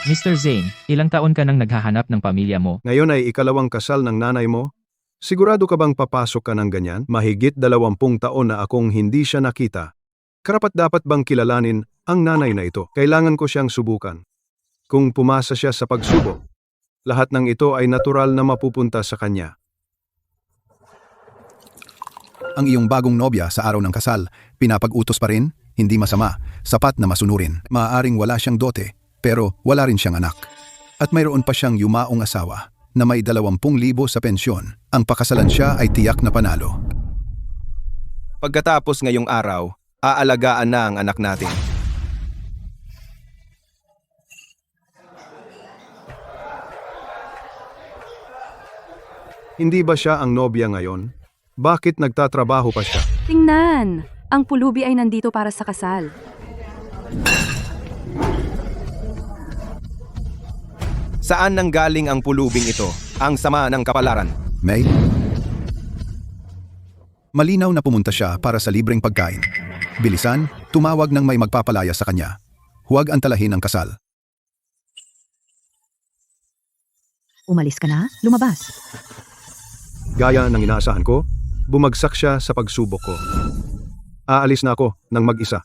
Mr. Zane, ilang taon ka nang naghahanap ng pamilya mo? Ngayon ay ikalawang kasal ng nanay mo? Sigurado ka bang papasok ka ng ganyan? Mahigit 20 taon na akong hindi siya nakita. Karapat-dapat bang kilalanin ang nanay na ito? Kailangan ko siyang subukan. Kung pumasa siya sa pagsubok, lahat ng ito ay natural na mapupunta sa kanya. Ang iyong bagong nobya sa araw ng kasal, pinapag-utos pa rin, hindi masama, sapat na masunurin. Maaaring wala siyang dote, pero wala rin siyang anak. At mayroon pa siyang yumaong asawa na may 20,000 sa pensyon. Ang pakasalan siya ay tiyak na panalo. Pagkatapos ngayong araw, aalagaan na ang anak natin. Hindi ba siya ang nobya ngayon? Bakit nagtatrabaho pa siya? Tingnan! Ang pulubi ay nandito para sa kasal. Saan nanggaling ang pulubing ito? Ang sama ng kapalaran. May? Malinaw na pumunta siya para sa libreng pagkain. Bilisan, tumawag ng may magpapalaya sa kanya. Huwag antalahin ang kasal. Umalis ka na? Lumabas. Gaya ng inaasahan ko, bumagsak siya sa pagsubok ko. Aalis na ako ng mag-isa.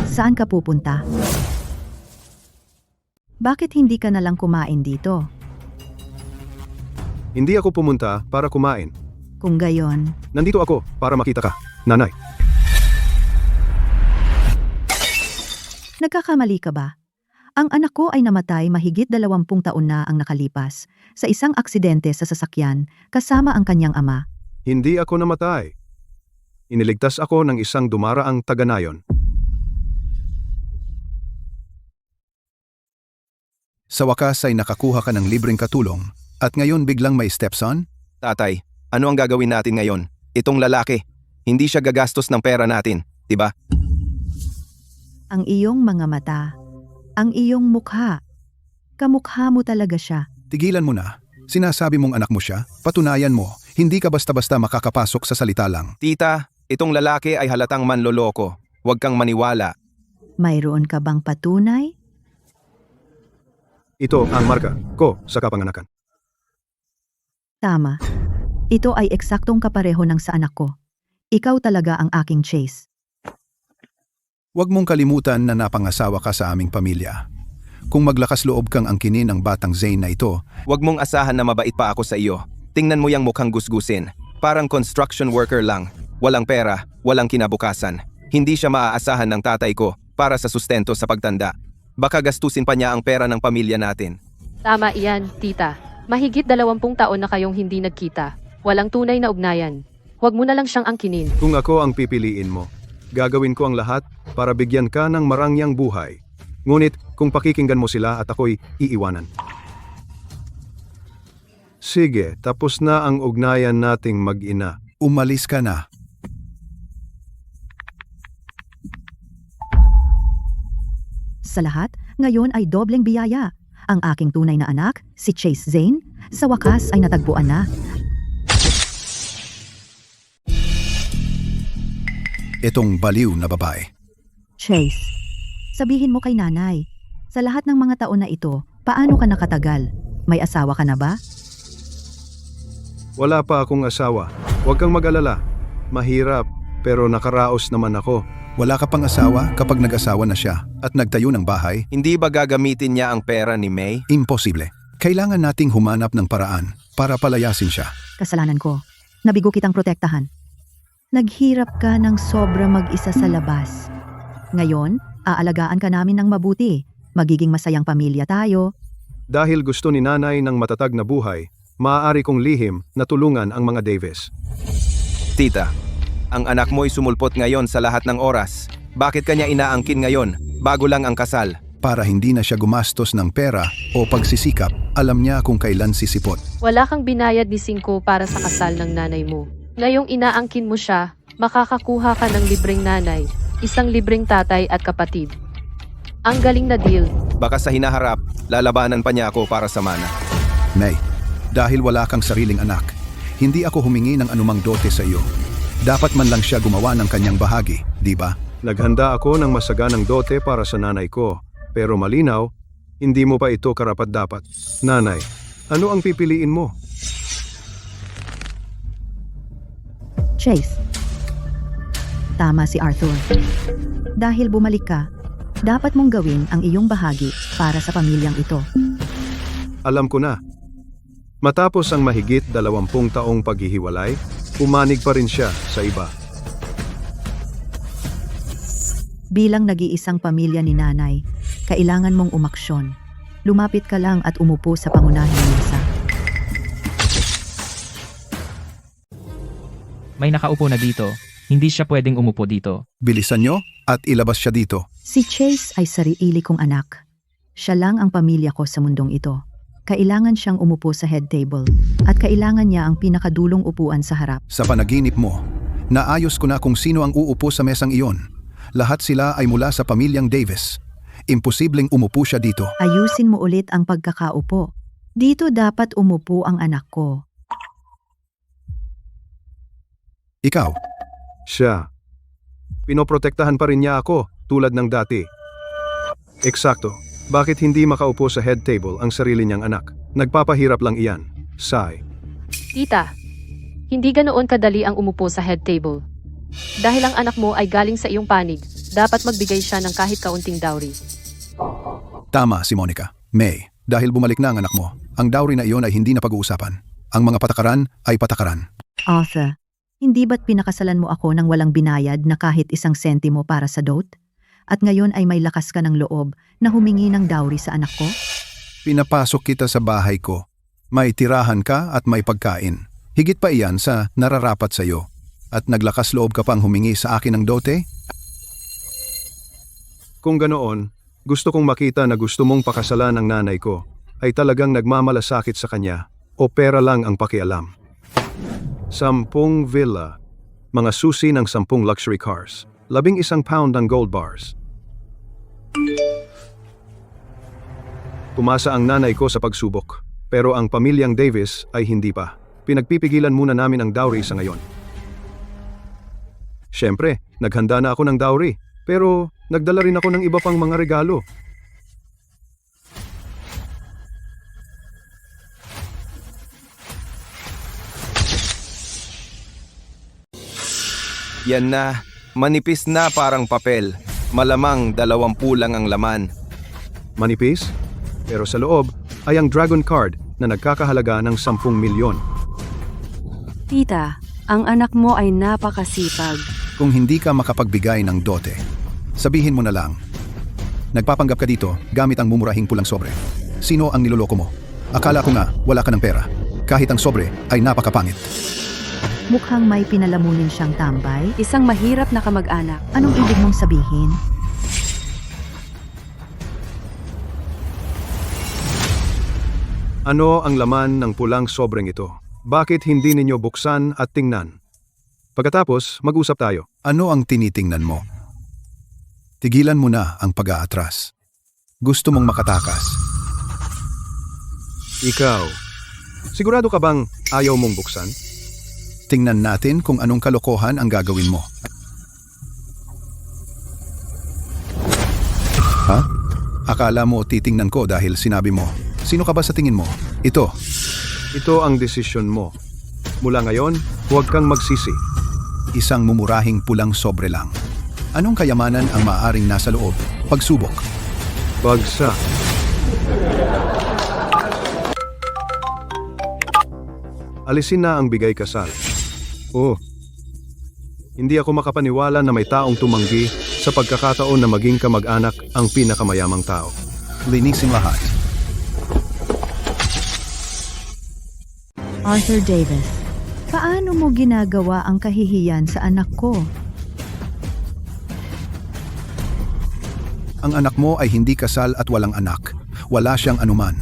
Saan ka pupunta? Bakit hindi ka nalang kumain dito? Hindi ako pumunta para kumain. Kung gayon, Nandito ako para makita ka, nanay. nagkakamali ka ba? Ang anak ko ay namatay mahigit 20 taon na ang nakalipas sa isang aksidente sa sasakyan kasama ang kanyang ama. Hindi ako namatay. Iniligtas ako ng isang dumaraang taga-nayon. Sa wakas ay nakakuha ka ng libreng katulong at ngayon biglang may stepson? Tatay, ano ang gagawin natin ngayon? Itong lalaki, hindi siya gagastos ng pera natin, di ba? Ang iyong mga mata, ang iyong mukha. Kamukha mo talaga siya. Tigilan mo na. Sinasabi mong anak mo siya, patunayan mo, hindi ka basta-basta makakapasok sa salita lang. Tita, itong lalaki ay halatang manloloko. Huwag kang maniwala. Mayroon ka bang patunay? Ito ang marka ko sa kapanganakan. Tama. Ito ay eksaktong kapareho ng sa anak ko. Ikaw talaga ang aking Chase. Huwag mong kalimutan na napangasawa ka sa aming pamilya. Kung maglakas loob kang angkinin ang batang Zane na ito, Huwag mong asahan na mabait pa ako sa iyo. Tingnan mo yang mukhang gusgusin. Parang construction worker lang. Walang pera, walang kinabukasan. Hindi siya maaasahan ng tatay ko para sa sustento sa pagtanda. Baka gastusin pa niya ang pera ng pamilya natin. Tama iyan, tita. Mahigit 20 taon na kayong hindi nagkita. Walang tunay na ugnayan. Huwag mo na lang siyang angkinin. Kung ako ang pipiliin mo, gagawin ko ang lahat para bigyan ka ng marangyang buhay. Ngunit kung pakikinggan mo sila at ako'y iiwanan. Sige, tapos na ang ugnayan nating mag-ina. umalis ka na. Sa lahat, ngayon ay dobleng biyaya. Ang aking tunay na anak, si Chase Zane, sa wakas ay natagpuan na. Itong baliw na babae. Chase, sabihin mo kay nanay, sa lahat ng mga taon na ito, paano ka nakatagal? May asawa ka na ba? Wala pa akong asawa. Huwag kang mag-alala. Mahirap, pero nakaraos naman ako. Wala ka pang asawa kapag nag-asawa na siya at nagtayo ng bahay? Hindi ba gagamitin niya ang pera ni May? Imposible. Kailangan nating humanap ng paraan para palayasin siya. Kasalanan ko. Nabigo kitang protektahan. Naghirap ka ng sobra mag-isa sa labas. Ngayon, aalagaan ka namin ng mabuti. Magiging masayang pamilya tayo. Dahil gusto ni nanay ng matatag na buhay, maaari kong lihim na tulungan ang mga Davis. Tita, ang anak mo'y sumulpot ngayon sa lahat ng oras. Bakit kanya inaangkin ngayon, bago lang ang kasal? Para hindi na siya gumastos ng pera o pagsisikap, alam niya kung kailan sisipot. Wala kang binayad ni Cinco para sa kasal ng nanay mo. Ngayong inaangkin mo siya, makakakuha ka ng libreng nanay, isang libreng tatay at kapatid. Ang galing na deal. Baka sa hinaharap, lalabanan pa niya ako para sa mana. May, dahil wala kang sariling anak, hindi ako humingi ng anumang dote sa iyo. Dapat man lang siya gumawa ng kanyang bahagi, di ba? Naghanda ako ng masaganang dote para sa nanay ko. Pero malinaw, hindi mo pa ito karapat-dapat. Nanay, ano ang pipiliin mo? Chase. Tama si Arthur. Dahil bumalik ka, dapat mong gawin ang iyong bahagi para sa pamilyang ito. Alam ko na. Matapos ang mahigit 20 taong paghihiwalay, umanig pa rin siya sa iba. Bilang nag-iisang pamilya ni nanay, kailangan mong umaksyon. Lumapit ka lang at umupo sa pangunahing mesa. May nakaupo na dito. Hindi siya pwedeng umupo dito. Bilisan nyo at ilabas siya dito. Si Chase ay sarili kong anak. Siya lang ang pamilya ko sa mundong ito. Kailangan siyang umupo sa head table at kailangan niya ang pinakadulong upuan sa harap. Sa panaginip mo, naayos ko na kung sino ang uupo sa mesang iyon. Lahat sila ay mula sa pamilyang Davis. Imposibleng umupo siya dito. Ayusin mo ulit ang pagkakaupo. Dito dapat umupo ang anak ko. Ikaw, Siya. Pinoprotektahan pa rin niya ako, tulad ng dati. Eksakto. Bakit hindi makaupo sa head table ang sarili niyang anak? Nagpapahirap lang iyan. Sigh. Tita, hindi ganoon kadali ang umupo sa head table. Dahil ang anak mo ay galing sa iyong panig, dapat magbigay siya ng kahit kaunting dowry. tama si Monica. May, dahil bumalik na ang anak mo, ang dowry na iyon ay hindi na pag-uusapan. Ang mga patakaran ay patakaran. Arthur, hindi ba't pinakasalan mo ako ng walang binayad na kahit 1 sentimo para sa dote? At ngayon ay may lakas ka ng loob na humingi ng dowry sa anak ko? Pinapasok kita sa bahay ko. May tirahan ka at may pagkain. Higit pa iyan sa nararapat sa iyo. At naglakas loob ka pang humingi sa akin ng dote? Kung ganoon, gusto kong makita na gusto mong pakasalan ng nanay ko ay talagang nagmamalasakit sa kanya o pera lang ang pakialam. 10 villa, mga susi ng 10 luxury cars, 11 pound ng gold bars. Tumasa ang nanay ko sa pagsubok, pero ang pamilyang Davis ay hindi pa. Pinagpipigilan muna namin ang dowry sa ngayon. Siyempre, naghanda na ako ng dowry, pero nagdala rin ako ng iba pang mga regalo. Yan na, manipis na parang papel. Malamang 20 lang ang laman. Manipis, pero sa loob ay ang Dragon Card na nagkakahalaga ng 10 milyon. Tita, ang anak mo ay napakasipag. Kung hindi ka makapagbigay ng dote, sabihin mo na lang. Nagpapanggap ka dito gamit ang mumurahing pulang sobre. Sino ang niloloko mo? Akala ko nga wala ka ng pera. Kahit ang sobre ay napakapangit. Mukhang may pinalamunin siyang tambay. Isang mahirap na kamag-anak. Anong ibig mong sabihin? Ano ang laman ng pulang sobreng ito? Bakit hindi ninyo buksan at tingnan? Pagkatapos, mag-usap tayo. Ano ang tinitingnan mo? Tigilan mo na ang pag-aatras. Gusto mong makatakas. Ikaw, sigurado ka bang ayaw mong buksan? Tingnan natin kung anong kalokohan ang gagawin mo. Ha? Akala mo titingnan ko dahil sinabi mo. Sino ka ba sa tingin mo? Ito. Ito ang desisyon mo. Mula ngayon, huwag kang magsisi. Isang mumurahing pulang sobre lang. Anong kayamanan ang maaaring nasa loob? Pagsubok. Bagsak. Alisin na ang bigay kasal. Oh, hindi ako makapaniwala na may taong tumanggi sa pagkakataon na maging kamag-anak ang pinakamayamang tao. Linisin lahat. Arthur Davis, paano mo ginagawa ang kahihiyan sa anak ko? Ang anak mo ay hindi kasal at walang anak. Wala siyang anuman.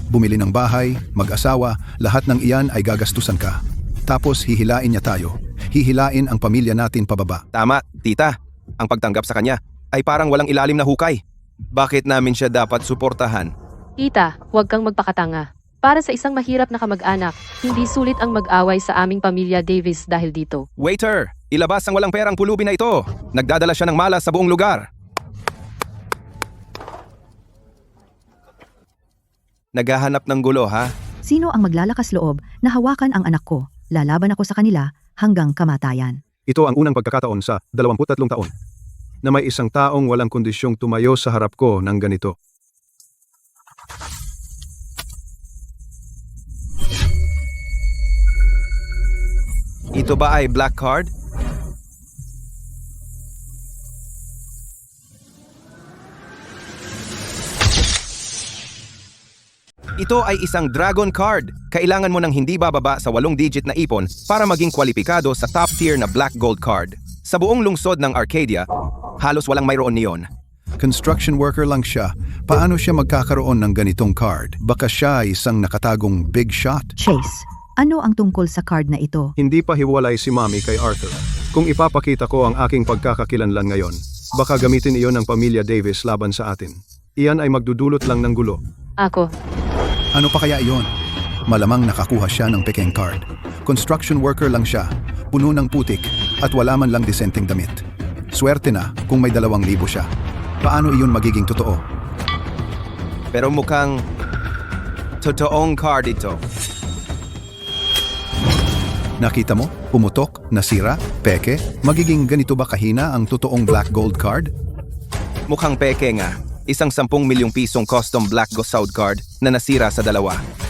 Bumili ng bahay, mag-asawa, lahat ng iyan ay gagastusan ka. Tapos hihilain niya tayo. Hihilain ang pamilya natin pababa. Tama, tita. Ang pagtanggap sa kanya ay parang walang ilalim na hukay. Bakit namin siya dapat suportahan? Tita, huwag kang magpakatanga. Para sa isang mahirap na kamag-anak, hindi sulit ang mag-away sa aming pamilya Davis dahil dito. Waiter! Ilabas ang walang perang pulubi na ito. Nagdadala siya ng malas sa buong lugar. Naghahanap ng gulo, ha? Sino ang maglalakas loob na hawakan ang anak ko? Lalaban ako sa kanila hanggang kamatayan. Ito ang unang pagkakataon sa 23 taon na may isang taong walang kondisyong tumayo sa harap ko ng ganito. Ito ba ay black card? Ito ay isang dragon card. Kailangan mo ng hindi bababa sa 8-digit na ipon para maging kwalipikado sa top tier na black gold card. Sa buong lungsod ng Arcadia, halos walang mayroon niyon. Construction worker lang siya. Paano siya magkakaroon ng ganitong card? Baka siya ay isang nakatagong big shot. Chase, ano ang tungkol sa card na ito? Hindi pa hiwalay si Mommy kay Arthur. Kung ipapakita ko ang aking pagkakakilanlan ngayon, baka gamitin iyon ng pamilya Davis laban sa atin. Iyan ay magdudulot lang ng gulo. Ako. Ano pa kaya iyon? Malamang nakakuha siya ng pekeng card. Construction worker lang siya, puno ng putik at wala man lang disenteng damit. Swerte na kung may 2,000 siya. Paano iyon magiging totoo? Pero mukhang totoong card ito. Nakita mo? Pumutok, nasira, peke? Magiging ganito ba kahina ang totoong black gold card? Mukhang peke nga. Isang 10 milyong pisong custom black gold card na nasira sa 2.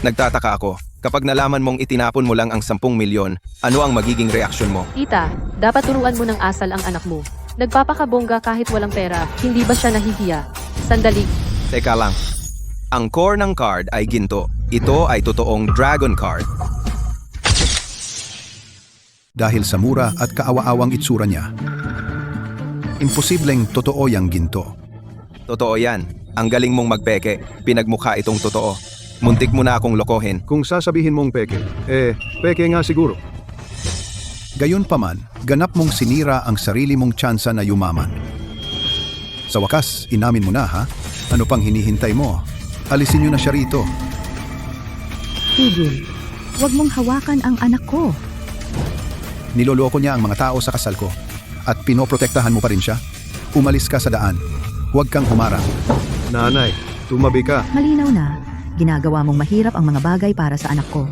Nagtataka ako, kapag nalaman mong itinapon mo lang ang 10 milyon, ano ang magiging reaksyon mo? Tita, dapat turuan mo ng asal ang anak mo. Nagpapakabongga kahit walang pera, hindi ba siya nahihiya? Sandali, Teka lang. Ang core ng card ay ginto. Ito ay totoong dragon card. Dahil sa mura at kaawa-awang itsura niya. Imposibleng totoo yang ginto. Totoo yan. Ang galing mong magpeke. Pinagmukha itong totoo. Muntik mo na akong lokohin. Kung sasabihin mong peke, peke nga siguro. Gayunpaman, ganap mong sinira ang sarili mong tsansa na yumaman. Sa wakas, inamin mo na ha? Ano pang hinihintay mo? Alisin niyo na siya rito. Tigil, huwag mong hawakan ang anak ko. Niloloko niya ang mga tao sa kasal ko. At pinoprotektahan mo pa rin siya? Umalis ka sa daan. Huwag kang humarang. Nanay, tumabi ka. Malinaw na, ginagawa mong mahirap ang mga bagay para sa anak ko.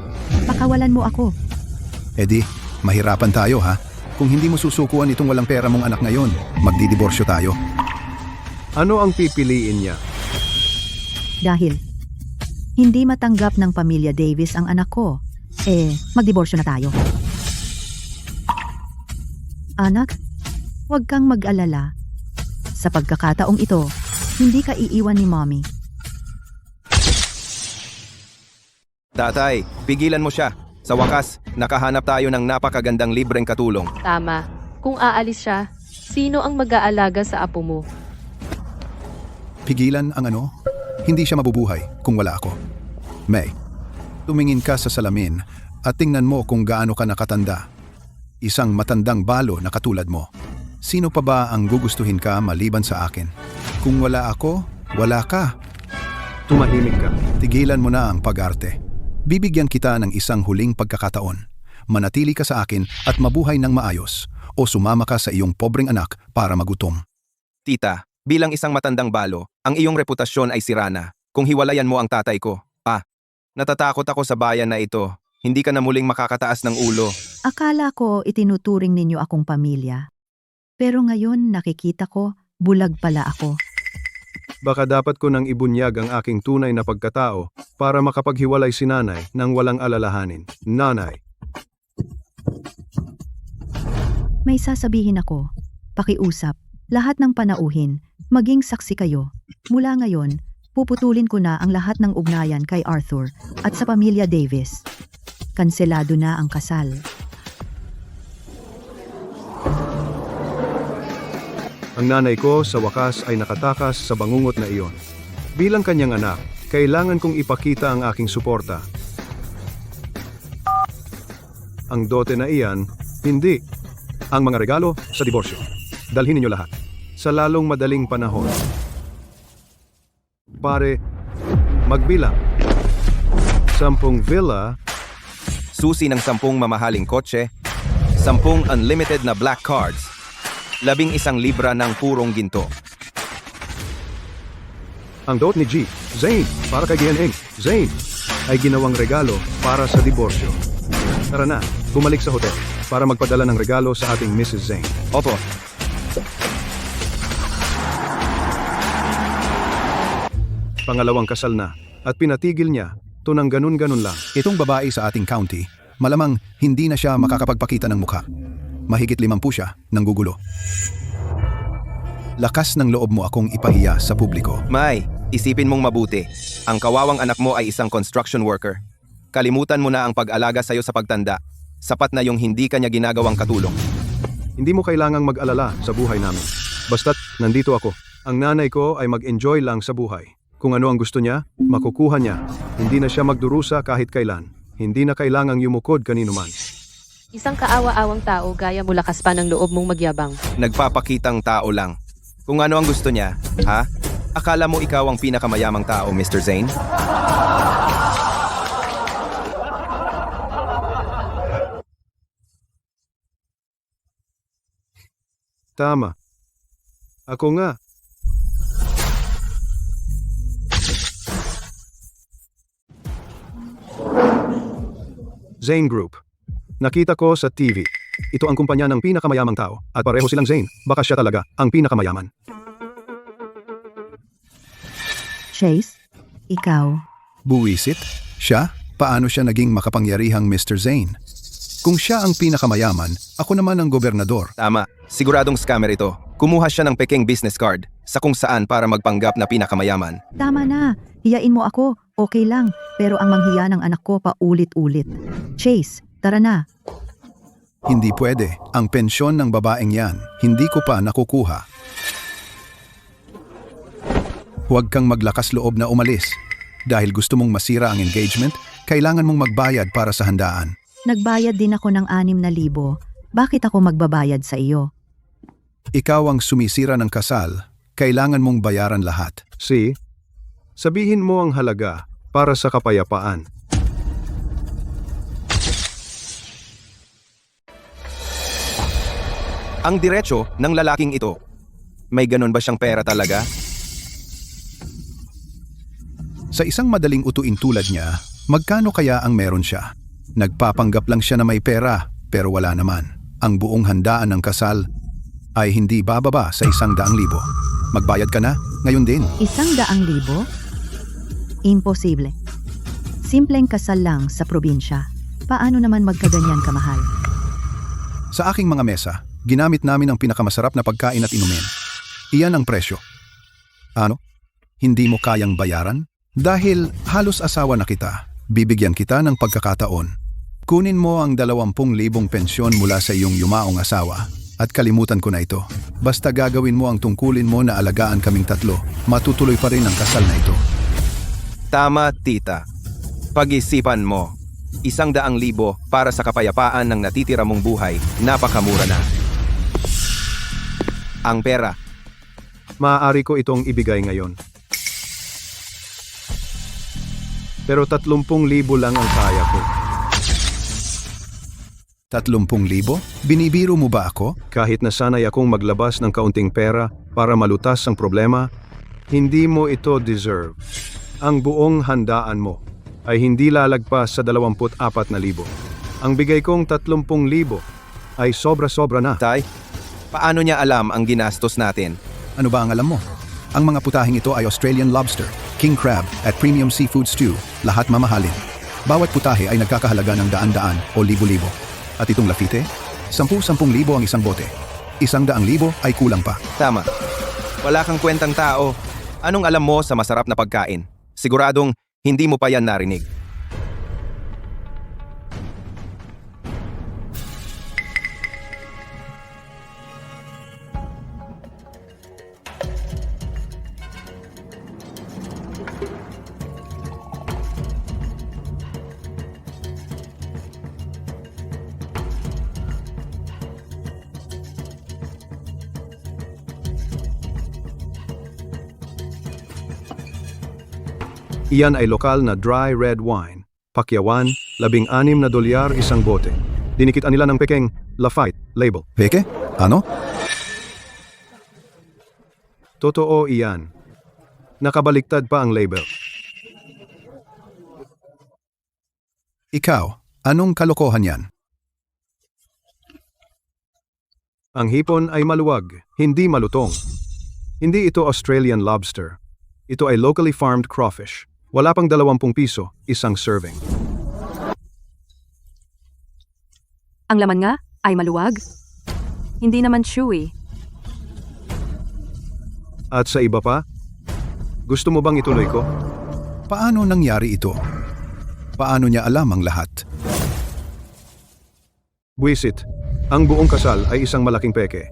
Pakawalan mo ako. Edi, mahirapan tayo ha? Kung hindi mo susukuan itong walang pera mong anak ngayon, magdidiborsyo tayo. Ano ang pipiliin niya? Dahil hindi matanggap ng pamilya Davis ang anak ko, magdiborsyo na tayo. Anak, huwag kang mag-alala. Sa pagkakataong ito, hindi ka iiwan ni Mommy. Tatay, pigilan mo siya. Sa wakas, nakahanap tayo ng napakagandang libreng katulong. tama. Kung aalis siya, sino ang mag-aalaga sa apo mo? Pigilan ang ano? Hindi siya mabubuhay kung wala ako. May, tumingin ka sa salamin at tingnan mo kung gaano ka nakatanda. Isang matandang balo na katulad mo. Sino pa ba ang gugustuhin ka maliban sa akin? Kung wala ako, wala ka. Tumahimik ka. Tigilan mo na ang pag-arte. Bibigyan kita ng isang huling pagkakataon. Manatili ka sa akin at mabuhay ng maayos o sumama ka sa iyong pobreng anak para magutom. Tita, bilang isang matandang balo, ang iyong reputasyon ay sira na. Kung hiwalayan mo ang tatay ko. Natatakot ako sa bayan na ito. Hindi ka na muling makakataas ng ulo. Akala ko itinuturing ninyo akong pamilya. Pero ngayon nakikita ko, bulag pala ako. Baka dapat ko nang ibunyag ang aking tunay na pagkatao para makapaghiwalay si nanay nang walang alalahanin. Nanay, May sasabihin ako. Pakiusap, lahat ng panauhin, maging saksi kayo. Mula ngayon, puputulin ko na ang lahat ng ugnayan kay Arthur at sa pamilya Davis. Kanselado na ang kasal. ang nanay ko sa wakas ay nakatakas sa bangungot na iyon. Bilang kanyang anak, kailangan kong ipakita ang aking suporta. Ang dote na iyan, hindi. Ang mga regalo sa diborsyo. Dalhin ninyo lahat. Sa lalong madaling panahon. Pare, magbilang. 10 villa, Susi ng 10 mamahaling kotse, 10 unlimited na black cards, 11 libra ng purong ginto. Ang dot ni G, Zane, para kay Gianeng, Zane, ay ginawang regalo para sa diborsyo. Tara na, bumalik sa hotel para magpadala ng regalo sa ating Mrs. Zane. Opo, Pangalawang kasal na, at pinatigil niya, to nang ganun-ganun lang. Itong babae sa ating county, malamang hindi na siya makakapagpakita ng mukha. Mahigit 50 siya, nanggugulo. Lakas ng loob mo akong ipahiya sa publiko. May, isipin mong mabuti. Ang kawawang anak mo ay isang construction worker. Kalimutan mo na ang pag-alaga sa'yo sa pagtanda. Sapat na yung hindi kanya ginagawang katulong. Hindi mo kailangang mag-alala sa buhay namin. Basta't nandito ako. Ang nanay ko ay mag-enjoy lang sa buhay. Kung ano ang gusto niya, makukuha niya. Hindi na siya magdurusa kahit kailan. Hindi na kailangang yumukod kanino man. Isang kaawa-awang tao gaya mo lakas pa ng loob mong magyabang. Nagpapakitang tao lang. Kung ano ang gusto niya, ha? Akala mo ikaw ang pinakamayamang tao, Mr. Zane? Tama. Ako nga. Zane Group. Nakita ko sa TV. Ito ang kumpanya ng pinakamayamang tao at pareho silang Zane. Baka siya talaga ang pinakamayaman. Chase, ikaw. Buwisit? Siya? Paano siya naging makapangyarihang Mr. Zane? Kung siya ang pinakamayaman, ako naman ang gobernador. Tama. Siguradong scammer ito. Kumuha siya ng peking business card sa kung saan para magpanggap na pinakamayaman. Tama na, hiyain mo ako, okay lang. Pero ang manghiya ng anak ko pa ulit-ulit. Chase, tara na. Hindi pwede. Ang pensyon ng babaeng yan, hindi ko pa nakukuha. Huwag kang maglakas loob na umalis. Dahil gusto mong masira ang engagement, kailangan mong magbayad para sa handaan. Nagbayad din ako ng 6,000. Bakit ako magbabayad sa iyo? Ikaw ang sumisira ng kasal, kailangan mong bayaran lahat. See? Sabihin mo ang halaga para sa kapayapaan. Ang diretsyo ng lalaking ito. May ganun ba siyang pera talaga? Sa isang madaling utuin tulad niya, magkano kaya ang meron siya? Nagpapanggap lang siya na may pera, pero wala naman. Ang buong handaan ng kasal ay hindi bababa sa 100,000. Magbayad ka na, ngayon din. 100,000? Imposible. Simpleng kasal lang sa probinsya. Paano naman magkaganyan kamahal? Sa aking mga mesa, ginamit namin ang pinakamasarap na pagkain at inumin. Iyan ang presyo. Ano? Hindi mo kayang bayaran? Dahil halos asawa na kita, bibigyan kita ng pagkakataon. Kunin mo ang 20,000 pensyon mula sa iyong yumaong asawa at kalimutan ko na ito. Basta gagawin mo ang tungkulin mo na alagaan kaming tatlo, matutuloy pa rin ang kasal na ito. Tama, tita. Pag-isipan mo. 100,000 para sa kapayapaan ng natitira mong buhay, napakamura na. Ang pera. Maaari ko itong ibigay ngayon. Pero 30,000 lang ang kaya ko. 30,000? Binibiro mo ba ako? Kahit na sanay akong maglabas ng kaunting pera para malutas ang problema, hindi mo ito deserve. Ang buong handaan mo ay hindi lalagpas sa 24,000. Ang bigay kong 30,000 ay sobra-sobra na. Tay, paano niya alam ang ginastos natin? Ano ba ang alam mo? Ang mga putahing ito ay Australian lobster, king crab at premium seafood stew, lahat mamahalin. Bawat putahe ay nagkakahalaga ng daan-daan o libo-libo. At itong lafite, 10,000 ang isang bote. 100,000 ay kulang pa. Tama. Wala kang kwentang tao. Anong alam mo sa masarap na pagkain? Siguradong hindi mo pa yan narinig. Iyan ay lokal na dry red wine. Pakyawan, $16 isang bote. Dinikitan nila ng pekeng Lafite label. Peke? Ano? Totoo iyan. Nakabaliktad pa ang label. Ikaw, anong kalokohan yan? Ang hipon ay maluwag, hindi malutong. Hindi ito Australian lobster. Ito ay locally farmed crawfish. Wala pang 20 piso, isang serving. Ang laman nga ay maluwag. Hindi naman chewy. At sa iba pa? Gusto mo bang ituloy ko? Paano nangyari ito? Paano niya alam ang lahat? Buisit, ang buong kasal ay isang malaking peke.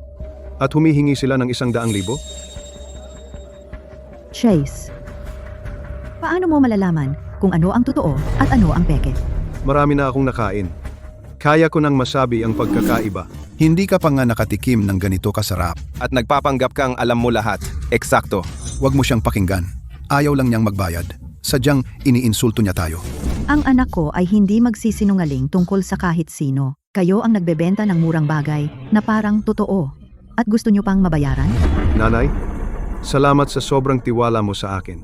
At humihingi sila ng 100,000? Chase, paano mo malalaman kung ano ang totoo at ano ang peke? Marami na akong nakain. Kaya ko nang masabi ang pagkakaiba. Hindi ka pa nga nakatikim ng ganito kasarap. At nagpapanggap kang alam mo lahat. Eksakto. Huwag mo siyang pakinggan. Ayaw lang niyang magbayad. Sadyang iniinsulto niya tayo. Ang anak ko ay hindi magsisinungaling tungkol sa kahit sino. Kayo ang nagbebenta ng murang bagay na parang totoo. At gusto niyo pang mabayaran? Nanay, salamat sa sobrang tiwala mo sa akin.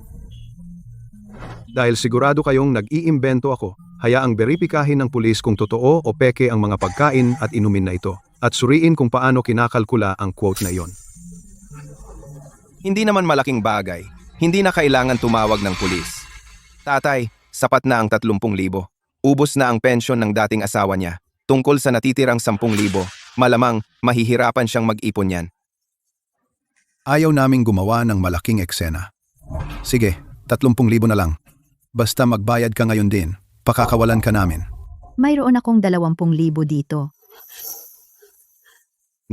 Dahil sigurado kayong nag-iimbento ako, hayaang beripikahin ng pulis kung totoo o peke ang mga pagkain at inumin na ito. At suriin kung paano kinakalkula ang quote na iyon. Hindi naman malaking bagay. Hindi na kailangan tumawag ng pulis. Tatay, sapat na ang 30,000. Ubos na ang pensyon ng dating asawa niya. Tungkol sa natitirang 10,000, malamang mahihirapan siyang mag-ipon yan. Ayaw naming gumawa ng malaking eksena. Sige, 30,000 na lang. Basta magbayad ka ngayon din, pakakawalan ka namin. Mayroon akong 20,000 dito.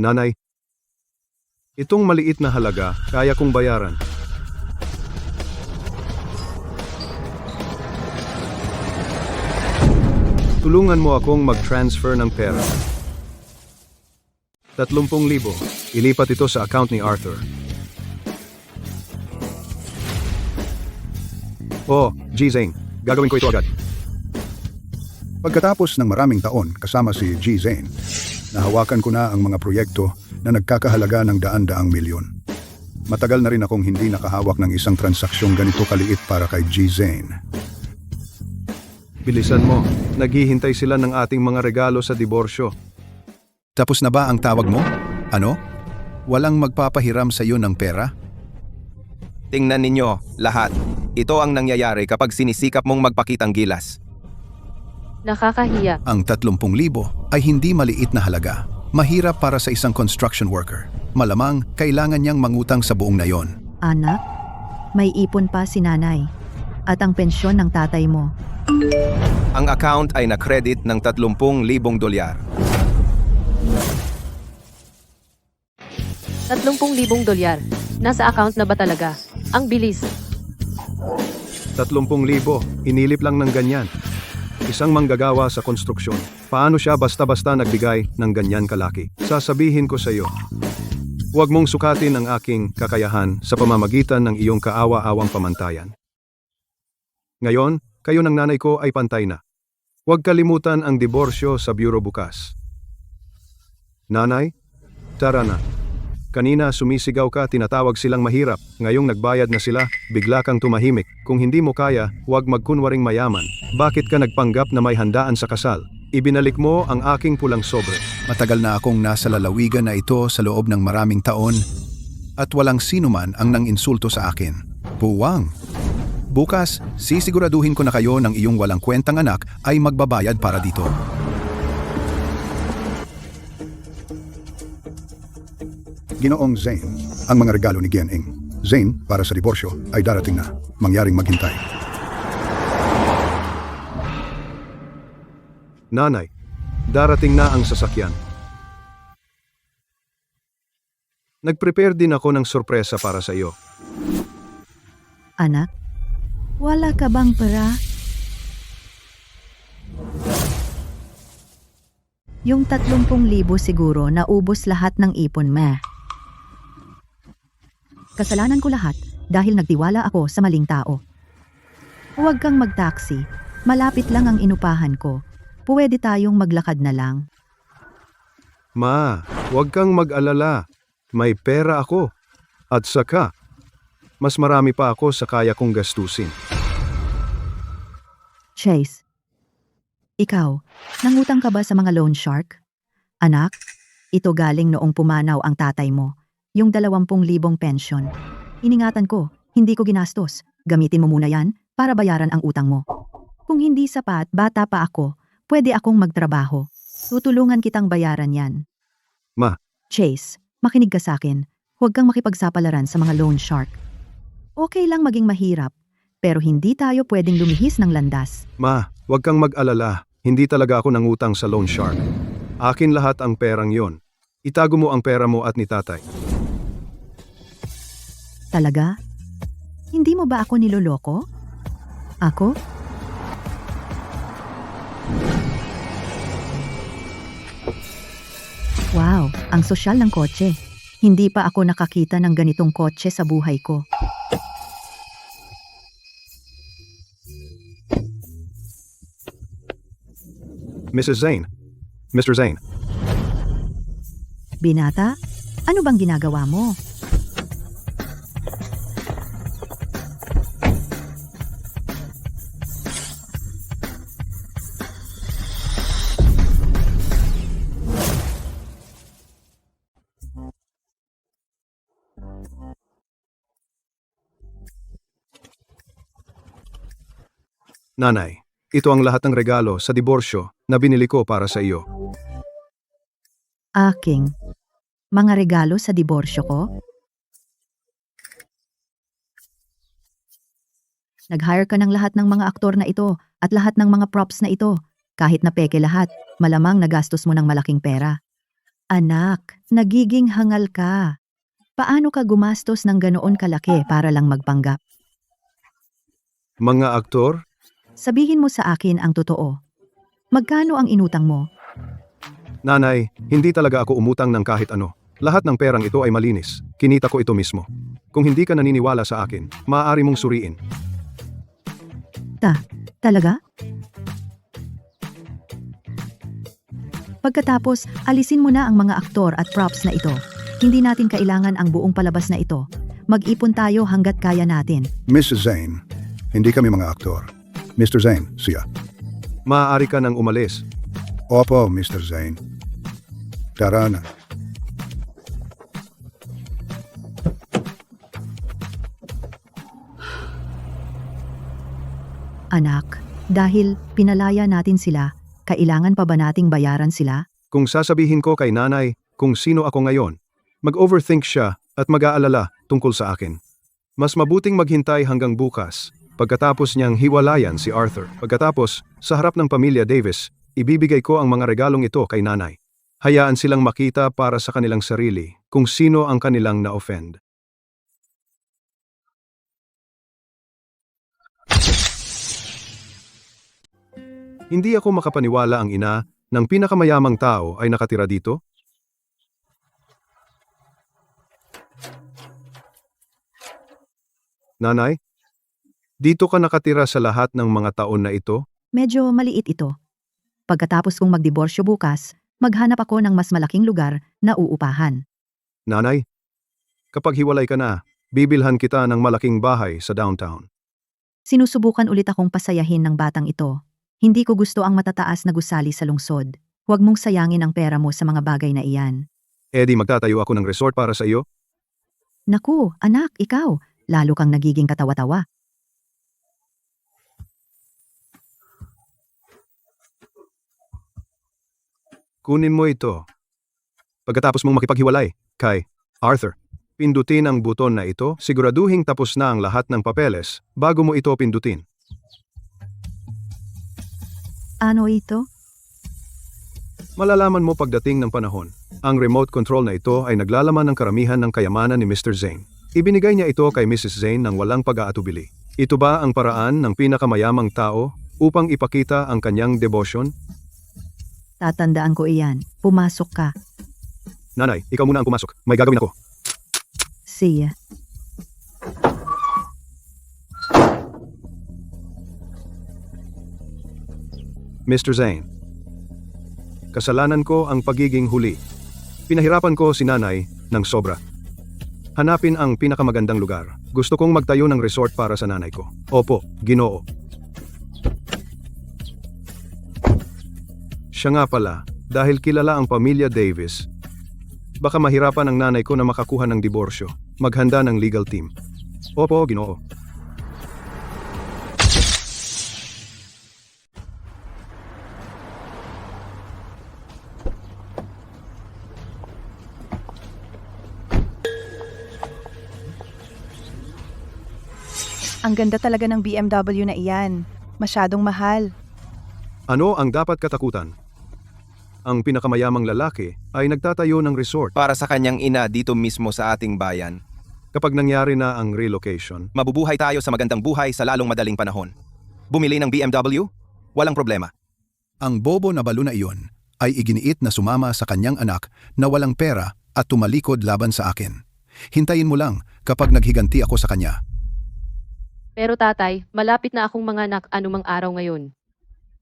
Nanay, itong maliit na halaga, kaya kong bayaran. Tulungan mo akong mag-transfer ng pera. 30,000. Ilipat ito sa account ni Arthur. Oh, G-Zane. Gagawin ko ito agad. Pagkatapos ng maraming taon kasama si G. Zane, nahawakan ko na ang mga proyekto na nagkakahalaga ng daan-daang milyon. Matagal na rin akong hindi nakahawak ng isang transaksyong ganito kaliit para kay G. Zane. Bilisan mo. Naghihintay sila ng ating mga regalo sa diborsyo. Tapos na ba ang tawag mo? Ano? Walang magpapahiram sa iyo ng pera? Tingnan ninyo, lahat. Ito ang nangyayari kapag sinisikap mong magpakitang gilas. Nakakahiya. Ang 30,000 ay hindi maliit na halaga. Mahirap para sa isang construction worker. Malamang kailangan niyang mangutang sa buong nayon. Anak, may ipon pa si nanay. At ang pensyon ng tatay mo. Ang account ay na-credit ng 30,000 dolyar. 30,000 dolyar. Nasa account na ba talaga? Ang bilis. 30,000. Inilip lang ng ganyan. Isang manggagawa sa konstruksyon. Paano siya basta-basta nagbigay ng ganyan kalaki? Sasabihin ko sa iyo. Huwag mong sukatin ang aking kakayahan sa pamamagitan ng iyong kaawa-awang pamantayan. Ngayon, kayo ng nanay ko ay pantay na. Huwag kalimutan ang diborsyo sa bureau bukas. Nanay, tara na. Kanina sumisigaw ka, tinatawag silang mahirap. Ngayong nagbayad na sila, bigla kang tumahimik. Kung hindi mo kaya, huwag magkunwaring mayaman. Bakit ka nagpanggap na may handaan sa kasal? Ibinalik mo ang aking pulang sobre. Matagal na akong nasa lalawigan na ito sa loob ng maraming taon at walang sino man ang nang-insulto sa akin. Puwang! Bukas, sisiguraduhin ko na kayo ng iyong walang kwentang anak ay magbabayad para dito. Ginoong Zane, ang mga regalo ni Gian Ing. Zane, para sa diborsyo, ay darating na. Mangyaring maghintay. Nanay, darating na ang sasakyan. Nag-prepare din ako ng sorpresa para sa iyo. Anak, wala ka bang pera? Yung 30,000 siguro naubos lahat ng ipon mo. Kasalanan ko lahat dahil nagtiwala ako sa maling tao. Huwag kang mag-taxi. Malapit lang ang inupahan ko. Pwede tayong maglakad na lang. Ma, huwag kang mag-alala. May pera ako. At saka, mas marami pa ako sa kaya kong gastusin. Chase, ikaw, nangutang ka ba sa mga loan shark? Anak, ito galing noong pumanaw ang tatay mo, yung 20,000 pensyon. Iningatan ko, hindi ko ginastos. Gamitin mo muna yan para bayaran ang utang mo. Kung hindi sapat, bata pa ako, pwede akong magtrabaho. Tutulungan kitang bayaran yan. Ma. Chase, makinig ka sa akin. Huwag kang makipagsapalaran sa mga loan shark. Okay lang maging mahirap, pero hindi tayo pwedeng lumihis ng landas. Ma, huwag kang mag-alala. Hindi talaga ako nangutang sa loan shark. Akin lahat ang perang yon. Itago mo ang pera mo at ni tatay. Talaga? Hindi mo ba ako niloloko? Ako? Wow, ang sosyal ng kotse. Hindi pa ako nakakita ng ganitong kotse sa buhay ko. Mrs. Zane. Mr. Zane. Binata, ano bang ginagawa mo? Nanay, ito ang lahat ng regalo sa diborsyo na binili ko para sa iyo. Aking. Mga regalo sa diborsyo ko? Nag-hire ka ng lahat ng mga aktor na ito at lahat ng mga props na ito. Kahit na peke lahat, malamang nagastos mo ng malaking pera. Anak, nagiging hangal ka. Paano ka gumastos ng ganoon kalaki para lang magpanggap? Mga aktor? Sabihin mo sa akin ang totoo. Magkano ang inutang mo? Nanay, hindi talaga ako umutang ng kahit ano. Lahat ng perang ito ay malinis. Kinita ko ito mismo. Kung hindi ka naniniwala sa akin, maaari mong suriin. Talaga? Pagkatapos, alisin mo na ang mga aktor at props na ito. Hindi natin kailangan ang buong palabas na ito. Mag-ipon tayo hanggat kaya natin. Mrs. Zane, hindi kami mga aktor. Mr. Zane, siya. Maaari ka nang umalis. Opo, Mr. Zane. Tara na. Anak, dahil pinalaya natin sila, kailangan pa ba nating bayaran sila? Kung sasabihin ko kay nanay kung sino ako ngayon, mag-overthink siya at mag-aalala tungkol sa akin. Mas mabuting maghintay hanggang bukas. Pagkatapos niyang hiwalayan si Arthur. Pagkatapos, sa harap ng pamilya Davis, ibibigay ko ang mga regalong ito kay nanay. Hayaan silang makita para sa kanilang sarili kung sino ang kanilang na-offend. Hindi ako makapaniwala ang ina ng pinakamayamang tao ay nakatira dito. Nanay, dito ka nakatira sa lahat ng mga taon na ito? Medyo maliit ito. Pagkatapos kong magdiborsyo bukas, maghanap ako ng mas malaking lugar na uupahan. Nanay, kapag hiwalay ka na, bibilhan kita ng malaking bahay sa downtown. Sinusubukan ulit akong pasayahin ng batang ito. Hindi ko gusto ang matataas na gusali sa lungsod. Huwag mong sayangin ang pera mo sa mga bagay na iyan. Eddie, magtatayo ako ng resort para sa iyo? Naku, anak, ikaw, lalo kang nagiging katawa-tawa. Kunin mo ito. Pagkatapos mong makipaghiwalay kay Arthur, pindutin ang buton na ito, siguraduhing tapos na ang lahat ng papeles bago mo ito pindutin. Ano ito? Malalaman mo pagdating ng panahon. Ang remote control na ito ay naglalaman ng karamihan ng kayamanan ni Mr. Zane. Ibinigay niya ito kay Mrs. Zane ng walang pag-aatubili. Ito ba ang paraan ng pinakamayamang tao upang ipakita ang kanyang debosyon? Tatandaan ko iyan. Pumasok ka. Nanay, ikaw muna ang pumasok. May gagawin ako. See ya. Mr. Zane, kasalanan ko ang pagiging huli. Pinahirapan ko si nanay ng sobra. Hanapin ang pinakamagandang lugar. Gusto kong magtayo ng resort para sa nanay ko. Opo, Ginoo. Siya nga pala, dahil kilala ang pamilya Davis, baka mahirapan ang nanay ko na makakuha ng diborsyo. Maghanda ng legal team. Opo, Ginoo. Ang ganda talaga ng BMW na iyan. Masyadong mahal. Ano ang dapat katakutan? Ang pinakamayamang lalaki ay nagtatayo ng resort. Para sa kanyang ina dito mismo sa ating bayan. Kapag nangyari na ang relocation, Mabubuhay tayo sa magandang buhay sa lalong madaling panahon. Bumili ng BMW? Walang problema. Ang bobo na balo na iyon ay iginiit na sumama sa kanyang anak na walang pera at tumalikod laban sa akin. Hintayin mo lang kapag naghiganti ako sa kanya. Pero tatay, malapit na akong manganak anumang araw ngayon.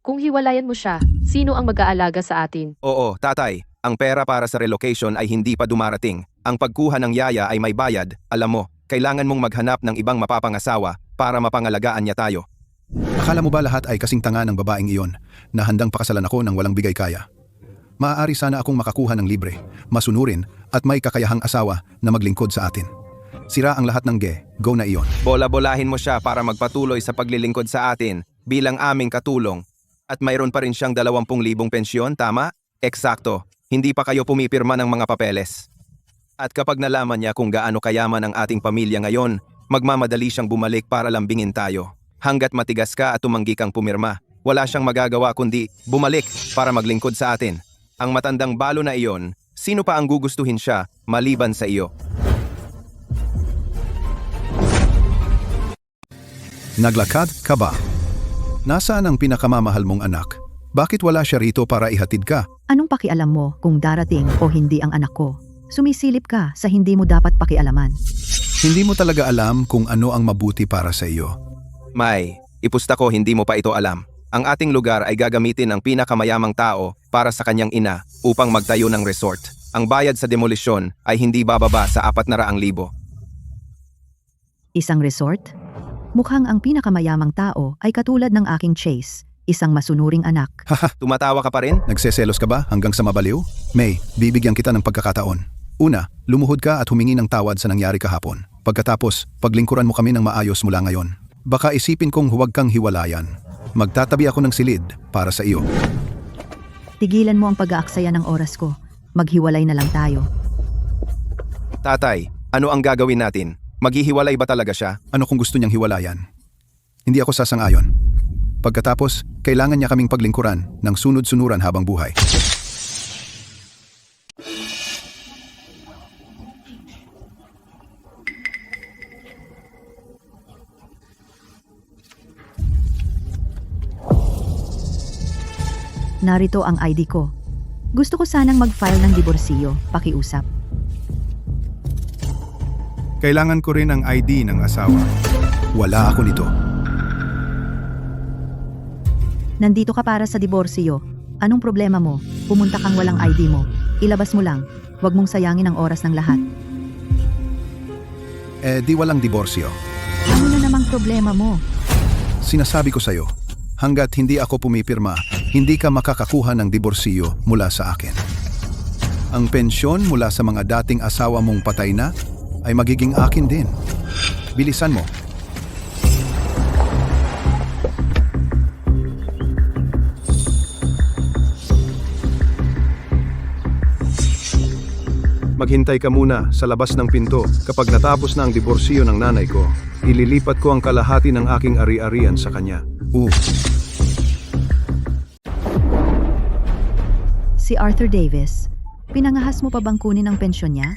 Kung hiwalayan mo siya, sino ang mag-aalaga sa atin? Oo, tatay. Ang pera para sa relocation ay hindi pa dumarating. Ang pagkuha ng yaya ay may bayad. Alam mo, kailangan mong maghanap ng ibang mapapangasawa para mapangalagaan niya tayo. Akala mo ba lahat ay kasing tanga ng babaeng iyon na handang pakasalan ako ng walang bigay kaya? Maaari sana akong makakuha ng libre, masunurin at may kakayahang asawa na maglingkod sa atin. Sira ang lahat ng go na iyon. Bola-bolahin mo siya para magpatuloy sa paglilingkod sa atin bilang aming katulong. At mayroon pa rin siyang 20,000 pensyon, tama? Eksakto. Hindi pa kayo pumipirma ng mga papeles. At kapag nalaman niya kung gaano kayaman ang ating pamilya ngayon, magmamadali siyang bumalik para lambingin tayo. Hanggat matigas ka at tumanggi kang pumirma, wala siyang magagawa kundi bumalik para maglingkod sa atin. Ang matandang balo na iyon, sino pa ang gugustuhin siya maliban sa iyo? Naglakad ka ba? Nasaan ang pinakamamahal mong anak? Bakit wala siya rito para ihatid ka? Anong pakialam mo kung darating o hindi ang anak ko? Sumisilip ka sa hindi mo dapat pakialaman. Hindi mo talaga alam kung ano ang mabuti para sa iyo. May, ipusta ko hindi mo pa ito alam. Ang ating lugar ay gagamitin ng pinakamayamang tao para sa kanyang ina upang magtayo ng resort. Ang bayad sa demolisyon ay hindi bababa sa 400,000. Isang resort? Mukhang ang pinakamayamang tao ay katulad ng aking Chase, isang masunuring anak. Tumatawa ka pa rin? Nagseselos ka ba hanggang sa mabaliw? May, bibigyan kita ng pagkakataon. Una, lumuhod ka at humingi ng tawad sa nangyari kahapon. Pagkatapos, paglingkuran mo kami ng maayos mula ngayon. Baka isipin kong huwag kang hiwalayan. Magtatabi ako ng silid para sa iyo. Tigilan mo ang pag-aaksaya ng oras ko. Maghiwalay na lang tayo. Tatay, ano ang gagawin natin? Maghihiwalay ba talaga siya? Ano kung gusto niyang hiwalayan? Hindi ako sasang-ayon. Pagkatapos, kailangan niya kaming paglingkuran ng sunod-sunuran habang buhay. Narito ang ID ko. Gusto ko sanang mag-file ng diborsiyo, pakiusap. Kailangan ko rin ang ID ng asawa. Wala ako nito. Nandito ka para sa diborsiyo. Anong problema mo? Pumunta kang walang ID mo. Ilabas mo lang. Huwag mong sayangin ang oras ng lahat. Di walang diborsyo. Ano na namang problema mo? Sinasabi ko sa'yo, hanggat hindi ako pumipirma, hindi ka makakakuha ng diborsiyo mula sa akin. Ang pensyon mula sa mga dating asawa mong patay na ay magiging akin din. Bilisan mo. maghintay ka muna sa labas ng pinto. Kapag natapos na ang diborsyo ng nanay ko, ililipat ko ang kalahati ng aking ari-arian sa kanya. Si Arthur Davis, pinangahas mo pa bang kunin ang pensyon niya?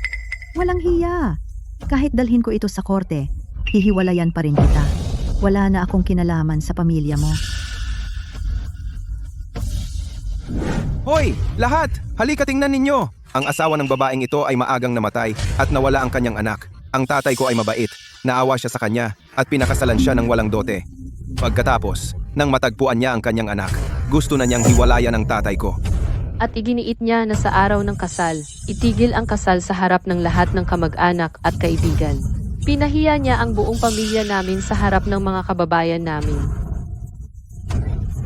Walang hiya. Kahit dalhin ko ito sa korte, hihiwalayan pa rin kita. Wala na akong kinalaman sa pamilya mo. Hoy! Lahat! Halika tingnan ninyo! Ang asawa ng babaeng ito ay maagang namatay at nawala ang kanyang anak. Ang tatay ko ay mabait. Naawa siya sa kanya at pinakasalan siya ng walang dote. Pagkatapos, nang matagpuan niya ang kanyang anak, gusto na niyang hiwalayan ang tatay ko. At iginiit niya na sa araw ng kasal, Itigil ang kasal sa harap ng lahat ng kamag-anak at kaibigan. Pinahiya niya ang buong pamilya namin sa harap ng mga kababayan namin.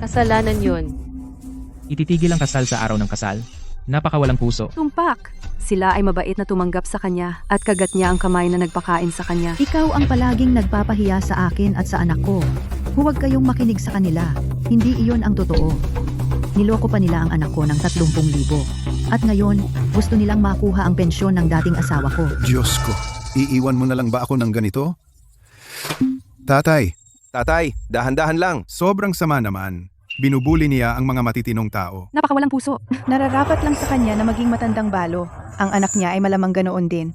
Kasalanan yon. Ititigil ang kasal sa araw ng kasal? Napakawalang puso. Tumpak! Sila ay mabait na tumanggap sa kanya at kagat niya ang kamay na nagpakain sa kanya. Ikaw ang palaging nagpapahiya sa akin at sa anak ko. Huwag kayong makinig sa kanila. Hindi iyon ang totoo. Niloko pa nila ang anak ko ng 30,000. At ngayon, gusto nilang makuha ang pensyon ng dating asawa ko. Diyos ko, iiwan mo na lang ba ako ng ganito? Tatay, Tatay, dahan-dahan lang. sobrang sama naman. Binubuli niya ang mga matitinong tao. Napakawalang puso. Nararapat lang sa kanya na maging matandang balo. Ang anak niya ay malamang ganoon din.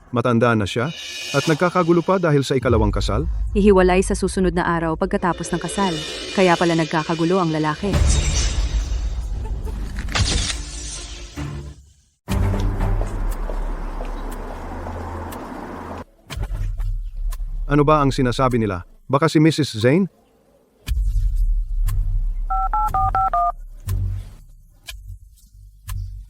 Matanda na siya at nagkakagulo pa dahil sa ikalawang kasal? Hihiwalay sa susunod na araw pagkatapos ng kasal. Kaya pala nagkakagulo ang lalaki. Ano ba ang sinasabi nila? Baka si Mrs. Zane?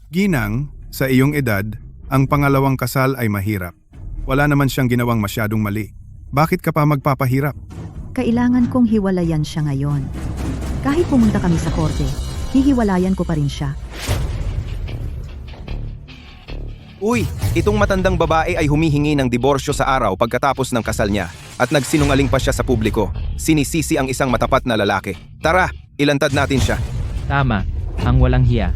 Ginang, sa iyong edad, ang pangalawang kasal ay mahirap. Wala naman siyang ginawang masyadong mali. Bakit ka pa magpapahirap? Kailangan kong hiwalayan siya ngayon. Kahit pumunta kami sa korte, hihiwalayan ko pa rin siya. Uy, itong matandang babae ay humihingi ng diborsyo sa araw pagkatapos ng kasal niya at nagsinungaling pa siya sa publiko. Sinisisi ang isang matapat na lalaki. Tara, ilantad natin siya. Tama, ang walang hiya.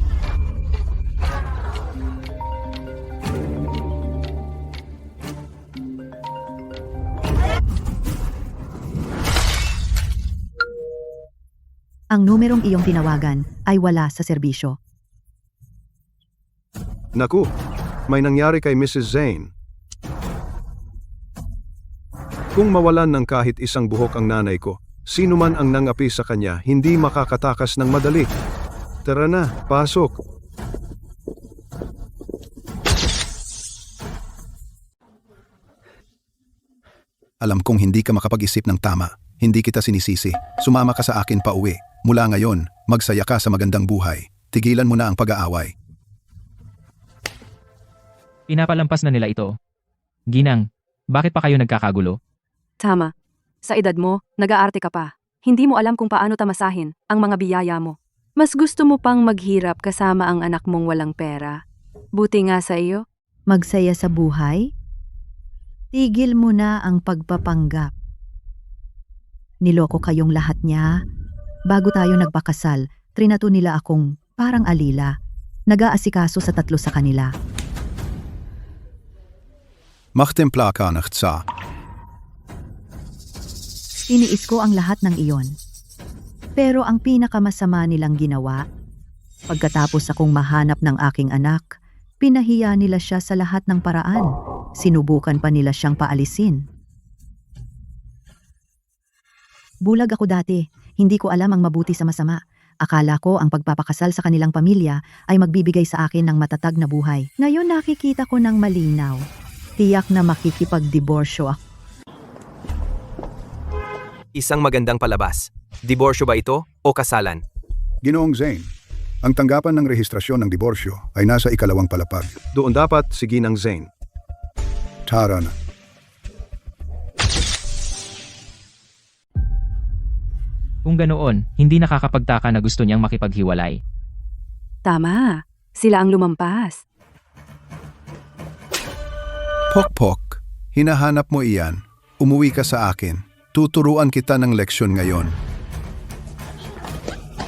Ang numerong iyong tinawagan ay wala sa serbisyo. Naku, may nangyari kay Mrs. Zane. Kung mawalan ng kahit isang buhok ang nanay ko, sino man ang nangapi sa kanya hindi makakatakas ng madali. Tara na, pasok. Alam kong hindi ka makapag-isip ng tama. Hindi kita sinisisi. Sumama ka sa akin pa uwi. Mula ngayon, magsaya ka sa magandang buhay. Tigilan mo na ang pag-aaway. Pinapalampas na nila ito. Ginang, bakit pa kayo nagkakagulo? Tama. Sa edad mo, nag-aarte ka pa. Hindi mo alam kung paano tamasahin ang mga biyaya mo. Mas gusto mo pang maghirap kasama ang anak mong walang pera. Buti nga sa iyo. Magsaya sa buhay? Tigil mo na ang pagpapanggap. Niloko kayong lahat niya. Bago tayo nagpakasal, trinato nila akong parang alila. Nag-aasikaso sa 3 sa kanila. Magtimpla ka ng tsa. Tiniis ko ang lahat ng iyon. Pero ang pinakamasama nilang ginawa, pagkatapos akong mahanap ng aking anak, pinahiya nila siya sa lahat ng paraan. Sinubukan pa nila siyang paalisin. Bulag ako dati. Hindi ko alam ang mabuti sa masama. Akala ko ang pagpapakasal sa kanilang pamilya ay magbibigay sa akin ng matatag na buhay. Ngayon nakikita ko ng malinaw. Tiyak na makikipagdiborsyo ako. Isang magandang palabas. Diborsyo ba ito o kasalan? Ginoong Zane, ang tanggapan ng rehistrasyon ng diborsyo ay nasa ikalawang palapag. Doon dapat si Ginang Zane. Tara na. Kung ganoon, hindi nakakapagtaka na gusto niyang makipaghiwalay. Tama. Sila ang lumampas. Pok-pok, hinahanap mo iyan. Umuwi ka sa akin. Tuturuan kita ng leksyon ngayon.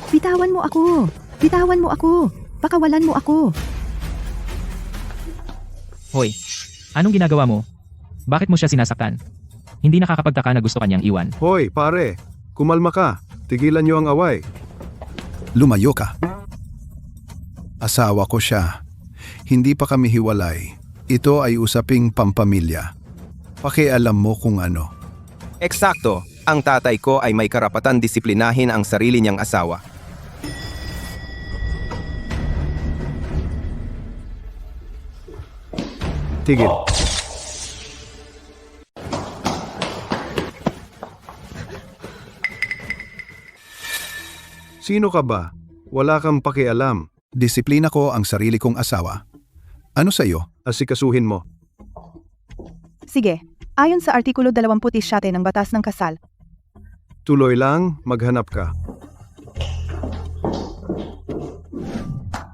Bitawan mo ako! Bitawan mo ako! Pakawalan mo ako! Hoy, anong ginagawa mo? Bakit mo siya sinasaktan? Hindi nakakapagtaka na gusto kanyang iwan. Hoy, pare, kumalma ka. Tigilan niyo ang away. Lumayo ka. Asawa ko siya. Hindi pa kami hiwalay. Ito ay usaping pampamilya. Pakialam mo kung ano. Eksakto, ang tatay ko ay may karapatan disiplinahin ang sarili niyang asawa. Tigil. Sino ka ba? Wala kang pakialam. Disiplina ko ang sarili kong asawa. Ano sa iyo? Asikasuhin mo. Sige, ayon sa Artikulo 27 ng Batas ng Kasal, Tuloy lang, maghanap ka.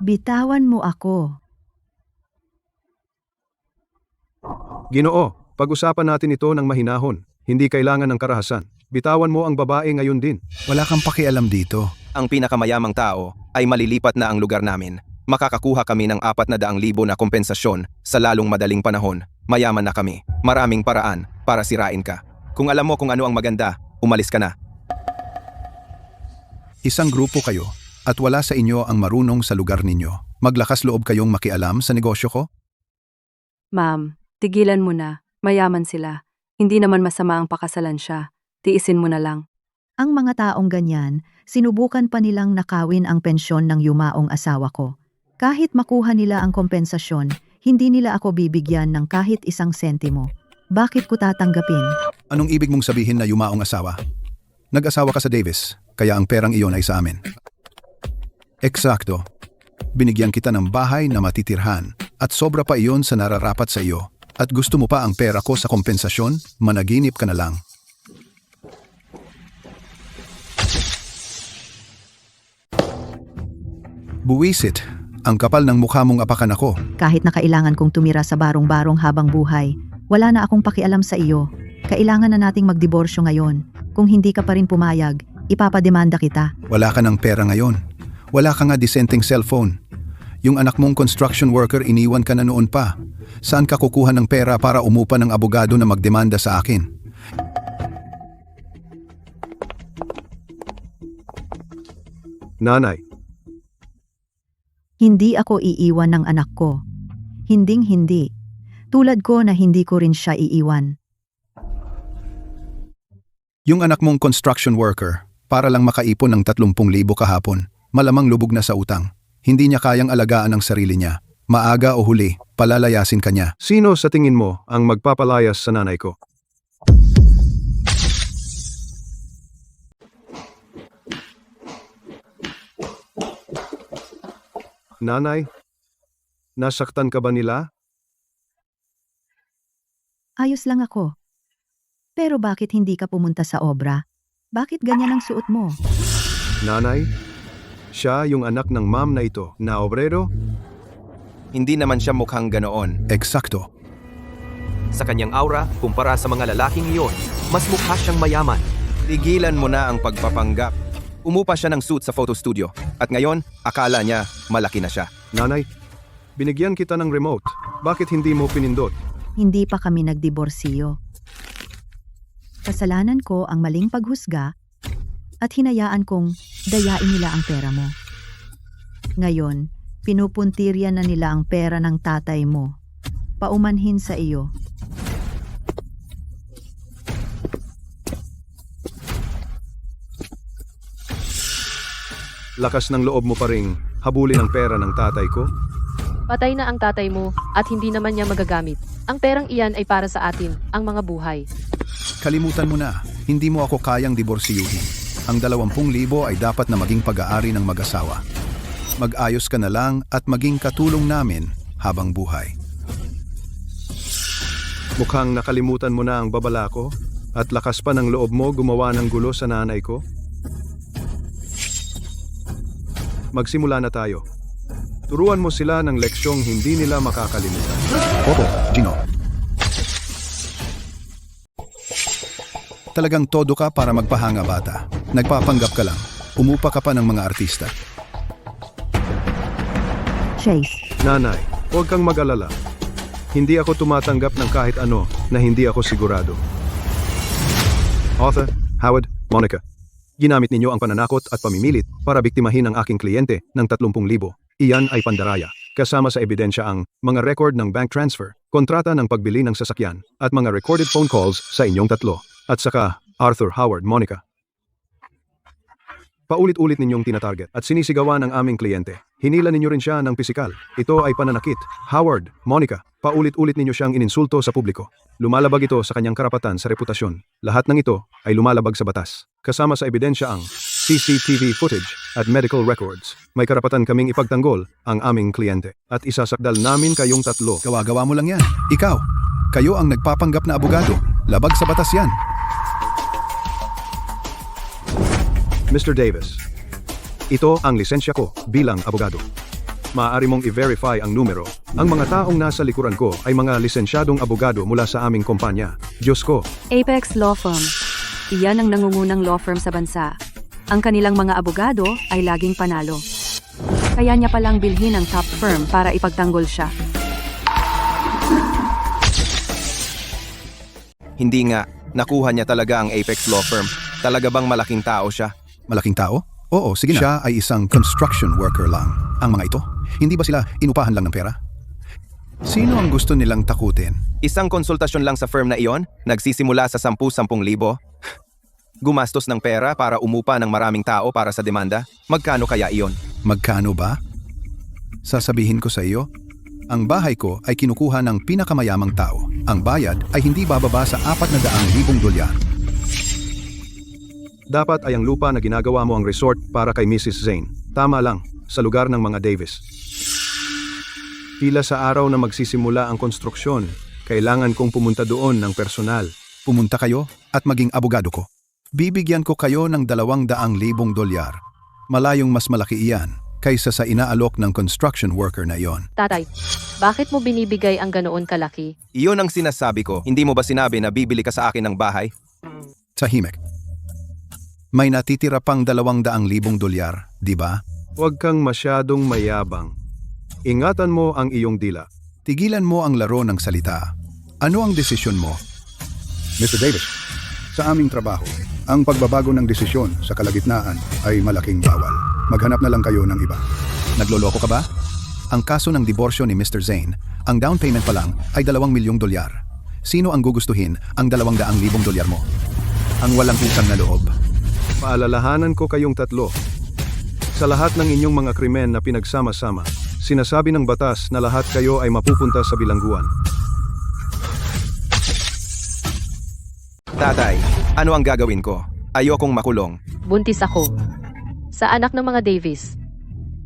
Bitawan mo ako. Ginoo, pag-usapan natin ito ng mahinahon. Hindi kailangan ng karahasan. Bitawan mo ang babae ngayon din. Wala kang pakialam dito. Ang pinakamayamang tao ay malilipat na ang lugar namin. Makakakuha kami ng 400,000 na kompensasyon sa lalong madaling panahon. Mayaman na kami. Maraming paraan para sirain ka. Kung alam mo kung ano ang maganda, umalis ka na. Isang grupo kayo at wala sa inyo ang marunong sa lugar ninyo. Maglakas loob kayong makialam sa negosyo ko? Ma'am, tigilan mo na. Mayaman sila. Hindi naman masama ang pakasalan siya. Tiisin mo na lang. Ang mga taong ganyan, sinubukan pa nilang nakawin ang pensyon ng yumaong asawa ko. Kahit makuha nila ang kompensasyon, hindi nila ako bibigyan ng kahit isang sentimo. Bakit ko tatanggapin? Anong ibig mong sabihin na yumaong asawa? Nag-asawa ka sa Davis, kaya ang perang iyon ay sa amin. Eksakto. Binigyan kita ng bahay na matitirhan at sobra pa iyon sa nararapat sa iyo. At gusto mo pa ang pera ko sa kompensasyon, managinip ka na lang. Buwisit, ang kapal ng mukha mong apakan ako. Kahit na kailangan kong tumira sa barong-barong habang buhay, wala na akong pakialam sa iyo. Kailangan na nating magdiborsyo ngayon. Kung hindi ka pa rin pumayag, ipapademanda kita. Wala ka ng pera ngayon. Wala ka nga disenteng cellphone. Yung anak mong construction worker iniwan ka na noon pa. Saan ka kukuha ng pera para umupa ng abogado na magdemanda sa akin? Nanay, Hindi ako iiwan ng anak ko. Hinding-hindi. Tulad ko na hindi ko rin siya iiwan. Yung anak mong construction worker, para lang makaipon ng 30,000 kahapon, malamang lubog na sa utang. Hindi niya kayang alagaan ang sarili niya. Maaga o huli, palalayasin ka niya. sino sa tingin mo ang magpapalayas sa nanay ko? Nanay, nasaktan ka ba nila? Ayos lang ako. Pero bakit hindi ka pumunta sa obra? Bakit ganyan ang suot mo? Nanay, siya yung anak ng ma'am na ito, na obrero? Hindi naman siya mukhang ganoon. Eksakto. Sa kanyang aura, kumpara sa mga lalaking iyon, mas mukha siyang mayaman. Tigilan mo na ang pagpapanggap. Umupa siya ng suit sa photo studio at ngayon, akala niya malaki na siya. Nanay, binigyan kita ng remote. Bakit hindi mo pinindot? Hindi pa kami nagdiborsiyo. Kasalanan ko ang maling paghusga at hinayaan kong dayain nila ang pera mo. Ngayon, pinupuntirya na nila ang pera ng tatay mo. Paumanhin sa iyo. Lakas ng loob mo pa ring habulin ang pera ng tatay ko? Patay na ang tatay mo at hindi naman niya magagamit. Ang perang iyan ay para sa atin, ang mga buhay. Kalimutan mo na, hindi mo ako kayang diborsiyuhin. Ang 20,000 ay dapat na maging pag-aari ng mag-asawa. Mag-ayos ka na lang at maging katulong namin habang buhay. Mukhang nakalimutan mo na ang babala ko at lakas pa ng loob mo gumawa ng gulo sa nanay ko? Magsimula na tayo. Turuan mo sila ng leksyong hindi nila makakalimutan. Opo, Gino. Talagang todo ka para magpahanga, bata. Nagpapanggap ka lang. Umupa ka pa ng mga artista. Chase, Nanay, huwag kang mag-alala. Hindi ako tumatanggap ng kahit ano na hindi ako sigurado. Arthur, Howard, Monica. Ginamit ninyo ang pananakot at pamimilit para biktimahin ang aking kliyente ng 30,000. Iyan ay pandaraya, kasama sa ebidensya ang mga record ng bank transfer, kontrata ng pagbili ng sasakyan, at mga recorded phone calls sa inyong tatlo. At saka, Arthur, Howard, Monica. Paulit-ulit ninyong tinatarget at sinisigawan ang aming kliyente. Hinila ninyo rin siya ng pisikal. Ito ay pananakit. Howard, Monica, paulit-ulit ninyo siyang ininsulto sa publiko. Lumalabag ito sa kanyang karapatan sa reputasyon. Lahat ng ito ay lumalabag sa batas. Kasama sa ebidensya ang CCTV footage at medical records. may karapatan kaming ipagtanggol ang aming kliyente at isasakdal namin kayong tatlo. Gawa-gawa mo lang yan. Ikaw, kayo ang nagpapanggap na abogado. Labag sa batas yan. Mr. Davis, ito ang lisensya ko bilang abogado. Maaari mong i-verify ang numero. Ang mga taong nasa likuran ko ay mga lisensyadong abogado mula sa aming kumpanya. Diyos ko, Apex Law Firm. Iyan ang nangungunang law firm sa bansa. Ang kanilang mga abogado ay laging panalo. Kaya niya palang bilhin ang top firm para ipagtanggol siya. Hindi nga, nakuha niya talaga ang Apex Law Firm. Talaga bang malaking tao siya? Malaking tao? Oo, sige na. Siya ay isang construction worker lang. Ang mga ito, hindi ba sila inupahan lang ng pera? Sino ang gusto nilang takutin? Isang konsultasyon lang sa firm na iyon, nagsisimula sa 10,000 Gumastos ng pera para umupa ng maraming tao para sa demanda? Magkano kaya iyon? Magkano ba? Sasabihin ko sa iyo, ang bahay ko ay kinukuha ng pinakamayamang tao. Ang bayad ay hindi bababa sa 400,000 dolyar. dapat ay ang lupa na ginagawa mo ang resort para kay Mrs. Zane. Tama lang, sa lugar ng mga Davis. Pila sa araw na magsisimula ang konstruksyon, kailangan kong pumunta doon ng personal. Pumunta kayo at maging abogado ko. Bibigyan ko kayo ng 200,000 dolyar. Malayong mas malaki iyan kaysa sa inaalok ng construction worker na iyon. Tatay, bakit mo binibigay ang ganoon kalaki? Iyon ang sinasabi ko. Hindi mo ba sinabi na bibili ka sa akin ng bahay? Tahimik. May natitira pang 200,000 dolyar, di ba? Huwag kang masyadong mayabang. Ingatan mo ang iyong dila. Tigilan mo ang laro ng salita. Ano ang desisyon mo? Mr. Davis, sa aming trabaho, ang pagbabago ng desisyon sa kalagitnaan ay malaking bawal. Maghanap na lang kayo ng iba. Nagloloko ka ba? Ang kaso ng diborsyo ni Mr. Zane, ang down payment pa lang ay 2,000,000 dolyar. Sino ang gugustuhin ang 200,000 dolyar mo? Ang walang utang na loob. Paalalahanan ko kayong tatlo. Sa lahat ng inyong mga krimen na pinagsama-sama, sinasabi ng batas na lahat kayo ay mapupunta sa bilangguan. Tatay, ano ang gagawin ko? Ayokong makulong. Buntis ako. Sa anak ng mga Davis.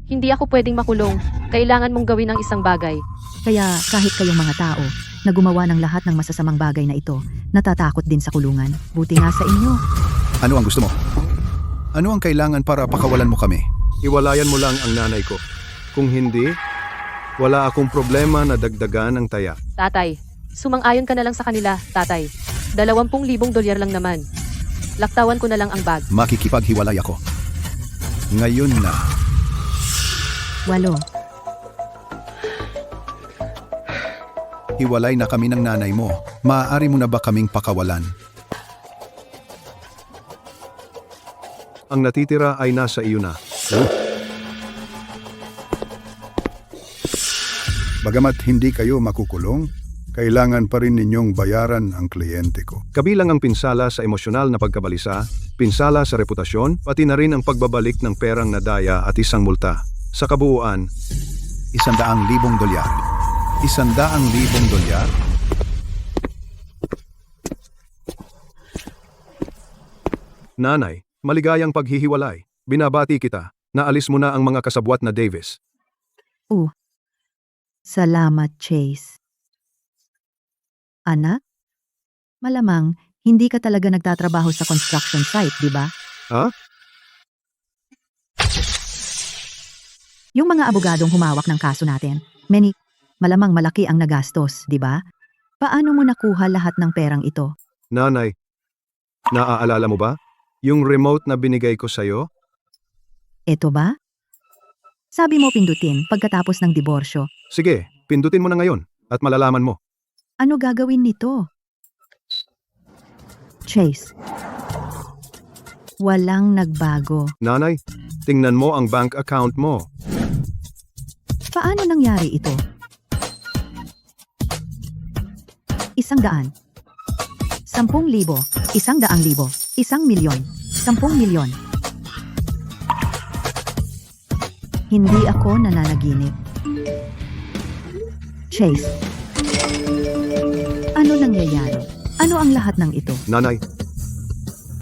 Hindi ako pwedeng makulong. Kailangan mong gawin ang isang bagay. Kaya kahit kayong mga tao na gumawa ng lahat ng masasamang bagay na ito, natatakot din sa kulungan. Buti nga sa inyo. Ano ang gusto mo? Ano ang kailangan para pakawalan mo kami? Iwalayan mo lang ang nanay ko. Kung hindi, wala akong problema na dagdagan ang taya. Tatay, sumang-ayon ka na lang sa kanila, tatay. 20,000 dolyar lang naman. Laktawan ko na lang ang bag. Makikipaghiwalay ako. Ngayon na. 8. Hiwalay na kami ng nanay mo. Maaari mo na ba kaming pakawalan? Ang natitira ay nasa iyo na. Bagamat hindi kayo makukulong, kailangan pa rin ninyong bayaran ang kliyente ko. Kabilang ang pinsala sa emosyonal na pagkabalisa, pinsala sa reputasyon, pati na rin ang pagbabalik ng perang nadaya at isang multa. Sa kabuuan, 100,000 dolyar. 100,000 dolyar? nanay, maligayang paghihiwalay. Binabati kita. Naalis mo na ang mga kasabwat na Davis. Salamat, Chase. Anak? Malamang, hindi ka talaga nagtatrabaho sa construction site, di ba? Ha? Yung mga abogadong humawak ng kaso natin, malamang malaki ang nagastos, di ba? Paano mo nakuha lahat ng perang ito? Nanay, naaalala mo ba? Yung remote na binigay ko sa'yo? Ito ba? Sabi mo pindutin pagkatapos ng diborsyo. Sige, pindutin mo na ngayon at malalaman mo. Ano gagawin nito? Chase. Walang nagbago. Nanay, tingnan mo ang bank account mo. Paano nangyari ito? 100. 10,000. 100,000. 1,000,000. 10,000,000. Hindi ako nananaginip. Chase. Ano nangyayari? Ano ang lahat ng ito? Nanay,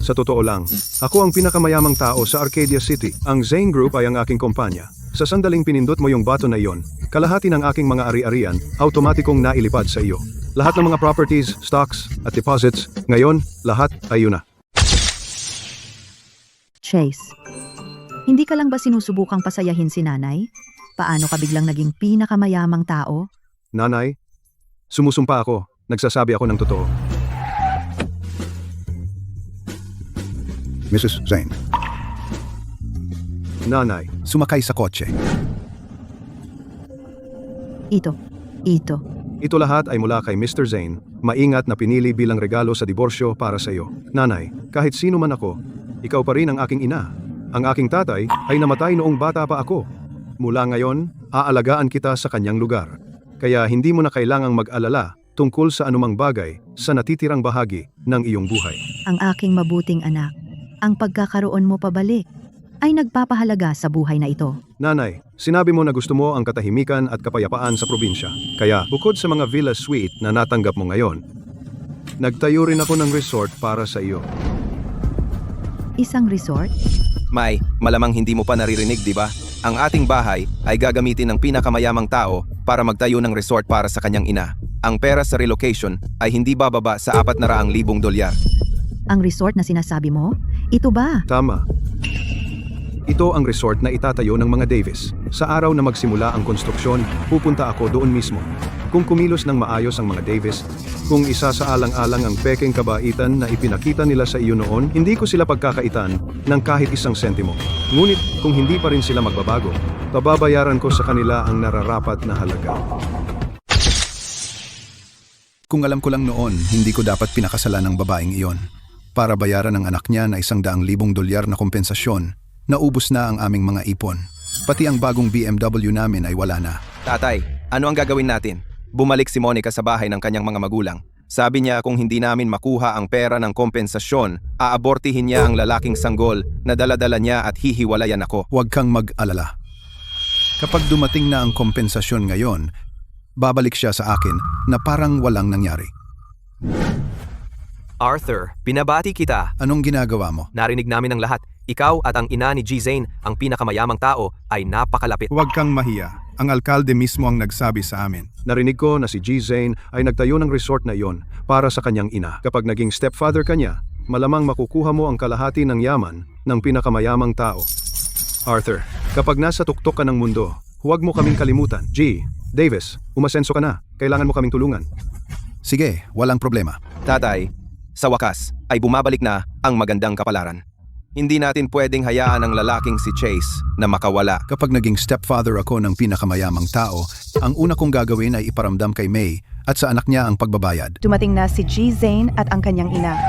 Sa totoo lang, ako ang pinakamayamang tao sa Arcadia City. Ang Zane Group ay ang aking kumpanya. Sa sandaling pinindot mo yung button na iyon, kalahati ng aking mga ari-arian, automatikong nailipad sa iyo. Lahat ng mga properties, stocks, at deposits, ngayon, lahat ay yun na. Chase, hindi ka lang ba sinusubukang pasayahin si nanay? Paano ka biglang naging pinakamayamang tao? Nanay, sumusumpa ako. Nagsasabi ako ng totoo. Mrs. Zane, Nanay, Sumakay sa kotse. Ito. ito lahat ay mula kay Mr. Zane, maingat na pinili bilang regalo sa diborsyo para sa iyo. Nanay, kahit sino man ako, ikaw pa rin ang aking ina. Ang aking tatay ay namatay noong bata pa ako. Mula ngayon, aalagaan kita sa kanyang lugar. Kaya hindi mo na kailangang mag-alala tungkol sa anumang bagay sa natitirang bahagi ng iyong buhay. Ang aking mabuting anak. Ang pagkakaroon mo pabalik ay nagpapahalaga sa buhay na ito. Nanay, sinabi mo na gusto mo ang katahimikan at kapayapaan sa probinsya. Kaya bukod sa mga villa suite na natanggap mo ngayon, nagtayo rin ako ng resort para sa iyo. Isang resort? May, malamang hindi mo pa naririnig, di ba? Ang ating bahay ay gagamitin ng pinakamayamang tao para magtayo ng resort para sa kanyang ina. Ang pera sa relocation ay hindi bababa sa $400,000. Ang resort na sinasabi mo? Ito ba? Tama. Ito ang resort na itatayo ng mga Davis. Sa araw na magsimula ang konstruksyon, pupunta ako doon mismo. Kung kumilos ng maayos ang mga Davis, kung isa sa alang-alang ang pekeng kabaitan na ipinakita nila sa iyo noon, hindi ko sila pagkakaitan ng kahit isang sentimo. Ngunit kung hindi pa rin sila magbabago, pababayaran ko sa kanila ang nararapat na halaga. Kung alam ko lang noon, hindi ko dapat pinakasalan ng babaeng iyon. Para bayaran ng anak niya na $100,000 na kompensasyon, naubos na ang aming mga ipon. Pati ang bagong BMW namin ay wala na. Tatay, ano ang gagawin natin? Bumalik si Monica sa bahay ng kanyang mga magulang. Sabi niya kung hindi namin makuha ang pera ng kompensasyon, aabortihin niya ang lalaking sanggol na daladala niya at hihiwalayan ako. Huwag kang mag-alala. Kapag dumating na ang kompensasyon ngayon, babalik siya sa akin na parang walang nangyari. Arthur, binabati kita. Anong ginagawa mo? Narinig namin ang lahat. Ikaw at ang ina ni G. Zane, ang pinakamayamang tao, ay napakalapit. huwag kang mahiya. Ang alkalde mismo ang nagsabi sa amin. Narinig ko na si G. Zane ay nagtayo ng resort na iyon para sa kanyang ina. Kapag naging stepfather ka niya, malamang makukuha mo ang kalahati ng yaman ng pinakamayamang tao. Arthur, kapag nasa tuktok ka ng mundo, huwag mo kaming kalimutan. G. Davis, umasenso ka na. Kailangan mo kaming tulungan. Sige, walang problema. Tatay, sa wakas ay bumabalik na ang magandang kapalaran. Hindi natin pwedeng hayaan ang lalaking si Chase na makawala. Kapag naging stepfather ako ng pinakamayamang tao, ang una kong gagawin ay iparamdam kay May at sa anak niya ang pagbabayad. Dumating na si G. Zane at ang kanyang ina.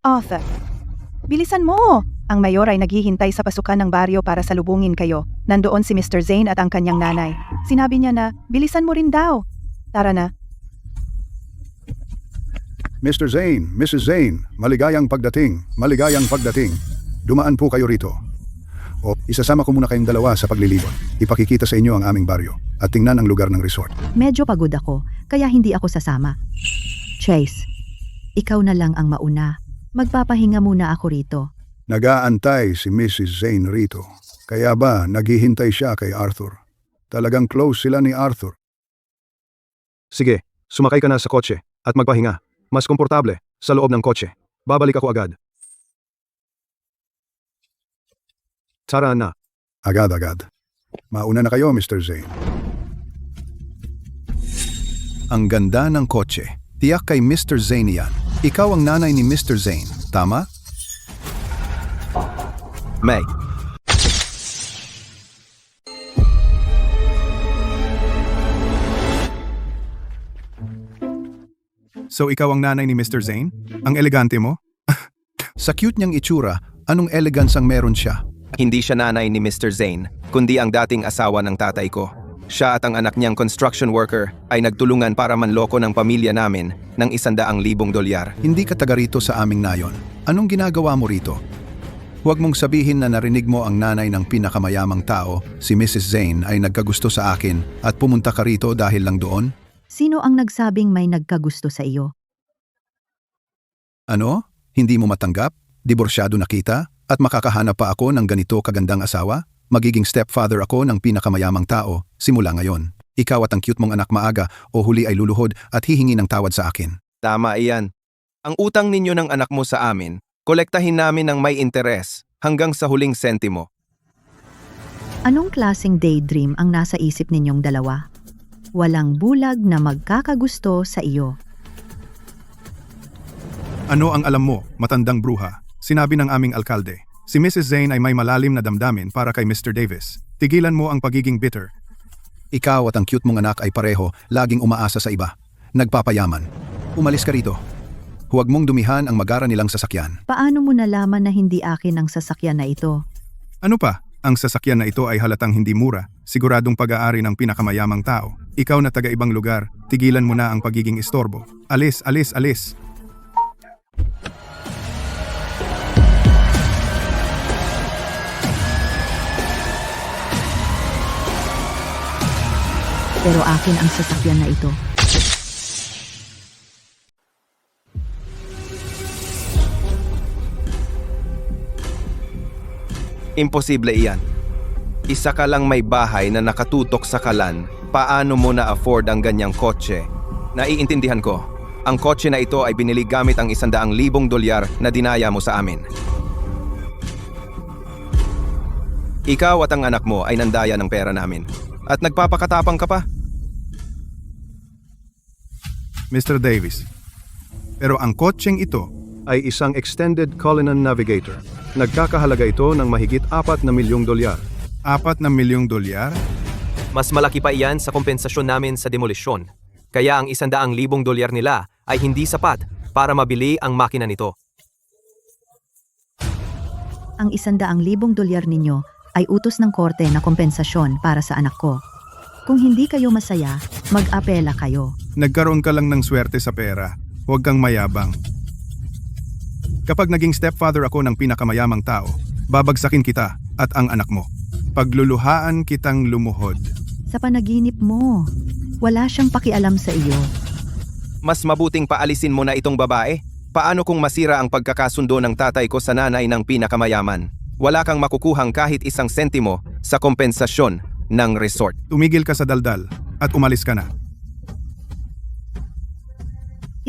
Arthur, bilisan mo! Ang mayor ay naghihintay sa pasukan ng baryo para salubungin kayo. Nandoon si Mr. Zane at ang kanyang nanay. Sinabi niya na, bilisan mo rin daw. Tara na. Mr. Zane, Mrs. Zane, maligayang pagdating, maligayang pagdating. Dumaan po kayo rito. O, isasama ko muna kayong dalawa sa paglilibot. Ipakikita sa inyo ang aming baryo at tingnan ang lugar ng resort. Medyo pagod ako, kaya hindi ako sasama. Chase, ikaw na lang ang mauna. Magpapahinga muna ako rito. Nag-aantay si Mrs. Zane rito. Kaya ba naghihintay siya kay Arthur? Talagang close sila ni Arthur. Sige, sumakay ka na sa kotse at magpahinga. Mas komportable sa loob ng kotse. Babalik ako agad. Tara na. Agad-agad. Mauna na kayo, Mr. Zane. Ang ganda ng kotse. Tiyak kay Mr. Zane yan. Ikaw ang nanay ni Mr. Zane, tama? May, So ikaw ang nanay ni Mr. Zane? Ang elegante mo? Sa cute niyang itsura, anong elegance ang meron siya? hindi siya nanay ni Mr. Zane, kundi ang dating asawa ng tatay ko. Siya at ang anak niyang construction worker ay nagtulungan para manloko ng pamilya namin ng $100,000. Hindi ka taga rito sa aming nayon. Anong ginagawa mo rito? Huwag mong sabihin na narinig mo ang nanay ng pinakamayamang tao, si Mrs. Zane, ay nagkagusto sa akin at pumunta ka rito dahil lang doon? Sino ang nagsabing may nagkagusto sa iyo? Ano? Hindi mo matanggap? Diborsyado na kita? At makakahanap pa ako ng ganito kagandang asawa? Magiging stepfather ako ng pinakamayamang tao simula ngayon. Ikaw at ang cute mong anak maaga o huli ay luluhod at hihingi ng tawad sa akin. Tama iyan. Ang utang ninyo ng anak mo sa amin, kolektahin namin ng may interes hanggang sa huling sentimo. Anong klaseng daydream ang nasa isip ninyong dalawa? Walang bulag na magkakagusto sa iyo. Ano ang alam mo, matandang bruha? Sinabi ng aming alkalde. Si Mrs. Zane ay may malalim na damdamin para kay Mr. Davis. Tigilan mo ang pagiging bitter. Ikaw at ang cute mong anak ay pareho, laging umaasa sa iba. Nagpapayaman. Umalis ka rito. Huwag mong dumihan ang magara nilang sasakyan. Paano mo nalaman na hindi akin ang sasakyan na ito? Ano pa? Ang sasakyan na ito ay halatang hindi mura, siguradong pag-aari ng pinakamayamang tao. Ikaw na taga-ibang lugar, tigilan mo na ang pagiging istorbo. Alis, alis, alis. Pero akin ang sasakyan na ito. Imposible iyan. Isa ka lang may bahay na nakatutok sa kalan. Paano mo na-afford ang ganyang kotse? Naiintindihan ko. Ang kotse na ito ay binili gamit ang $100,000 na dinaya mo sa amin. Ikaw at ang anak mo ay nandaya ng pera namin. At nagpapakatapang ka pa? Mr. Davis. Pero ang kotseng ito, Ay isang extended Cullinan Navigator. Nagkakahalaga ito ng mahigit $4 milyong. $4 milyong? Mas malaki pa iyan sa kompensasyon namin sa demolisyon. Kaya ang $100,000 nila ay hindi sapat para mabili ang makina nito. Ang $100,000 ninyo ay utos ng korte na kompensasyon para sa anak ko. Kung hindi kayo masaya, mag-apela kayo. Nagkaroon ka lang ng swerte sa pera. Huwag kang mayabang. Kapag naging stepfather ako ng pinakamayamang tao, babagsakin kita at ang anak mo. Pagluluhaan kitang lumuhod. Sa panaginip mo, wala siyang pakialam sa iyo. Mas mabuting paalisin mo na itong babae? Paano kung masira ang pagkakasundo ng tatay ko sa nanay ng pinakamayaman? Wala kang makukuhang kahit isang sentimo sa kompensasyon ng resort. Tumigil ka sa daldal at umalis ka na.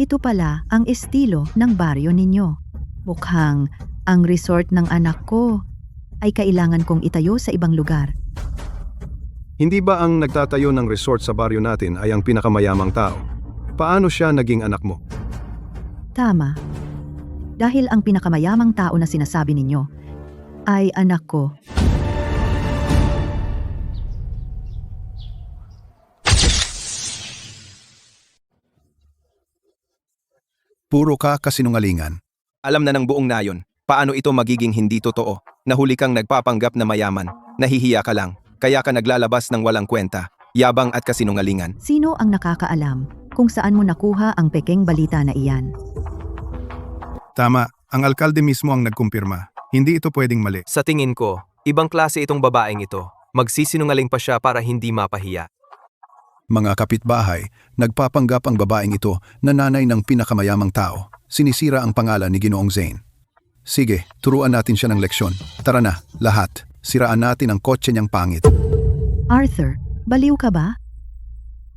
Ito pala ang estilo ng baryo ninyo. Mukhang ang resort ng anak ko ay kailangan kong itayo sa ibang lugar. Hindi ba ang nagtatayo ng resort sa baryo natin ay ang pinakamayamang tao? Paano siya naging anak mo? Tama. Dahil ang pinakamayamang tao na sinasabi ninyo ay anak ko. Puro ka kasinungalingan. Alam na ng buong nayon, paano ito magiging hindi totoo? Nahuli kang nagpapanggap na mayaman, nahihiya ka lang, kaya ka naglalabas ng walang kwenta, yabang at kasinungalingan. Sino ang nakakaalam kung saan mo nakuha ang pekeng balita na iyan? Tama, ang alkalde mismo ang nagkumpirma. Hindi ito pwedeng mali. Sa tingin ko, ibang klase itong babaeng ito. Magsisinungaling pa siya para hindi mapahiya. Mga kapitbahay, nagpapanggap ang babaeng ito na nanay ng pinakamayamang tao. Sinisira ang pangalan ni Ginoong Zane. Sige, turuan natin siya ng leksyon. Tara na, lahat. Siraan natin ang kotse niyang pangit. Arthur, baliw ka ba?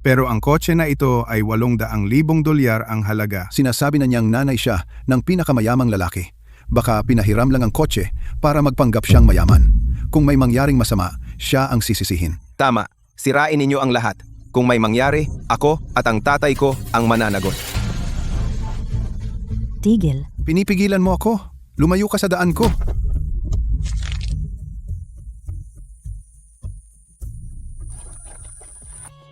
Pero ang kotse na ito ay $800,000 ang halaga. Sinasabi na niyang nanay siya ng pinakamayamang lalaki. Baka pinahiram lang ang kotse para magpanggap siyang mayaman. Kung may mangyaring masama, siya ang sisisihin. Tama, sirain ninyo ang lahat. Kung may mangyari, ako at ang tatay ko ang mananagot. Tigil. Pinipigilan mo ako. Lumayo ka sa daan ko.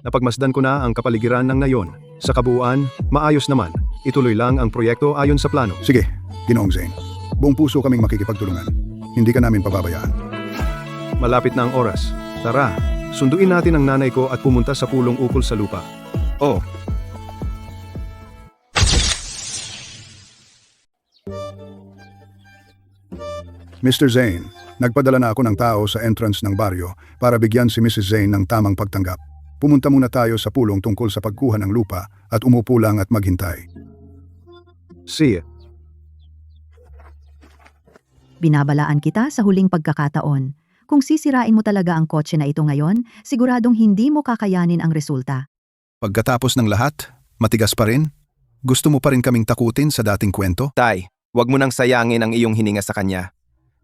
Napagmasdan ko na ang kapaligiran ng nayon. Sa kabuuan, maayos naman. Ituloy lang ang proyekto ayon sa plano. Sige, Ginoong Zane. Buong puso kaming makikipagtulungan. Hindi ka namin pababayaan. Malapit na ang oras. Tara, sunduin natin ang nanay ko at pumunta sa pulong ukol sa lupa. Oh, Mr. Zane, nagpadala na ako ng tao sa entrance ng baryo para bigyan si Mrs. Zane ng tamang pagtanggap. Pumunta muna tayo sa pulong tungkol sa pagkuha ng lupa at umupo lang at maghintay. See ya. Binabalaan kita sa huling pagkakataon. Kung sisirain mo talaga ang kotse na ito ngayon, siguradong hindi mo kakayanin ang resulta. Pagkatapos ng lahat, matigas pa rin? Gusto mo pa rin kaming takutin sa dating kwento? Tay, wag mo nang sayangin ang iyong hininga sa kanya.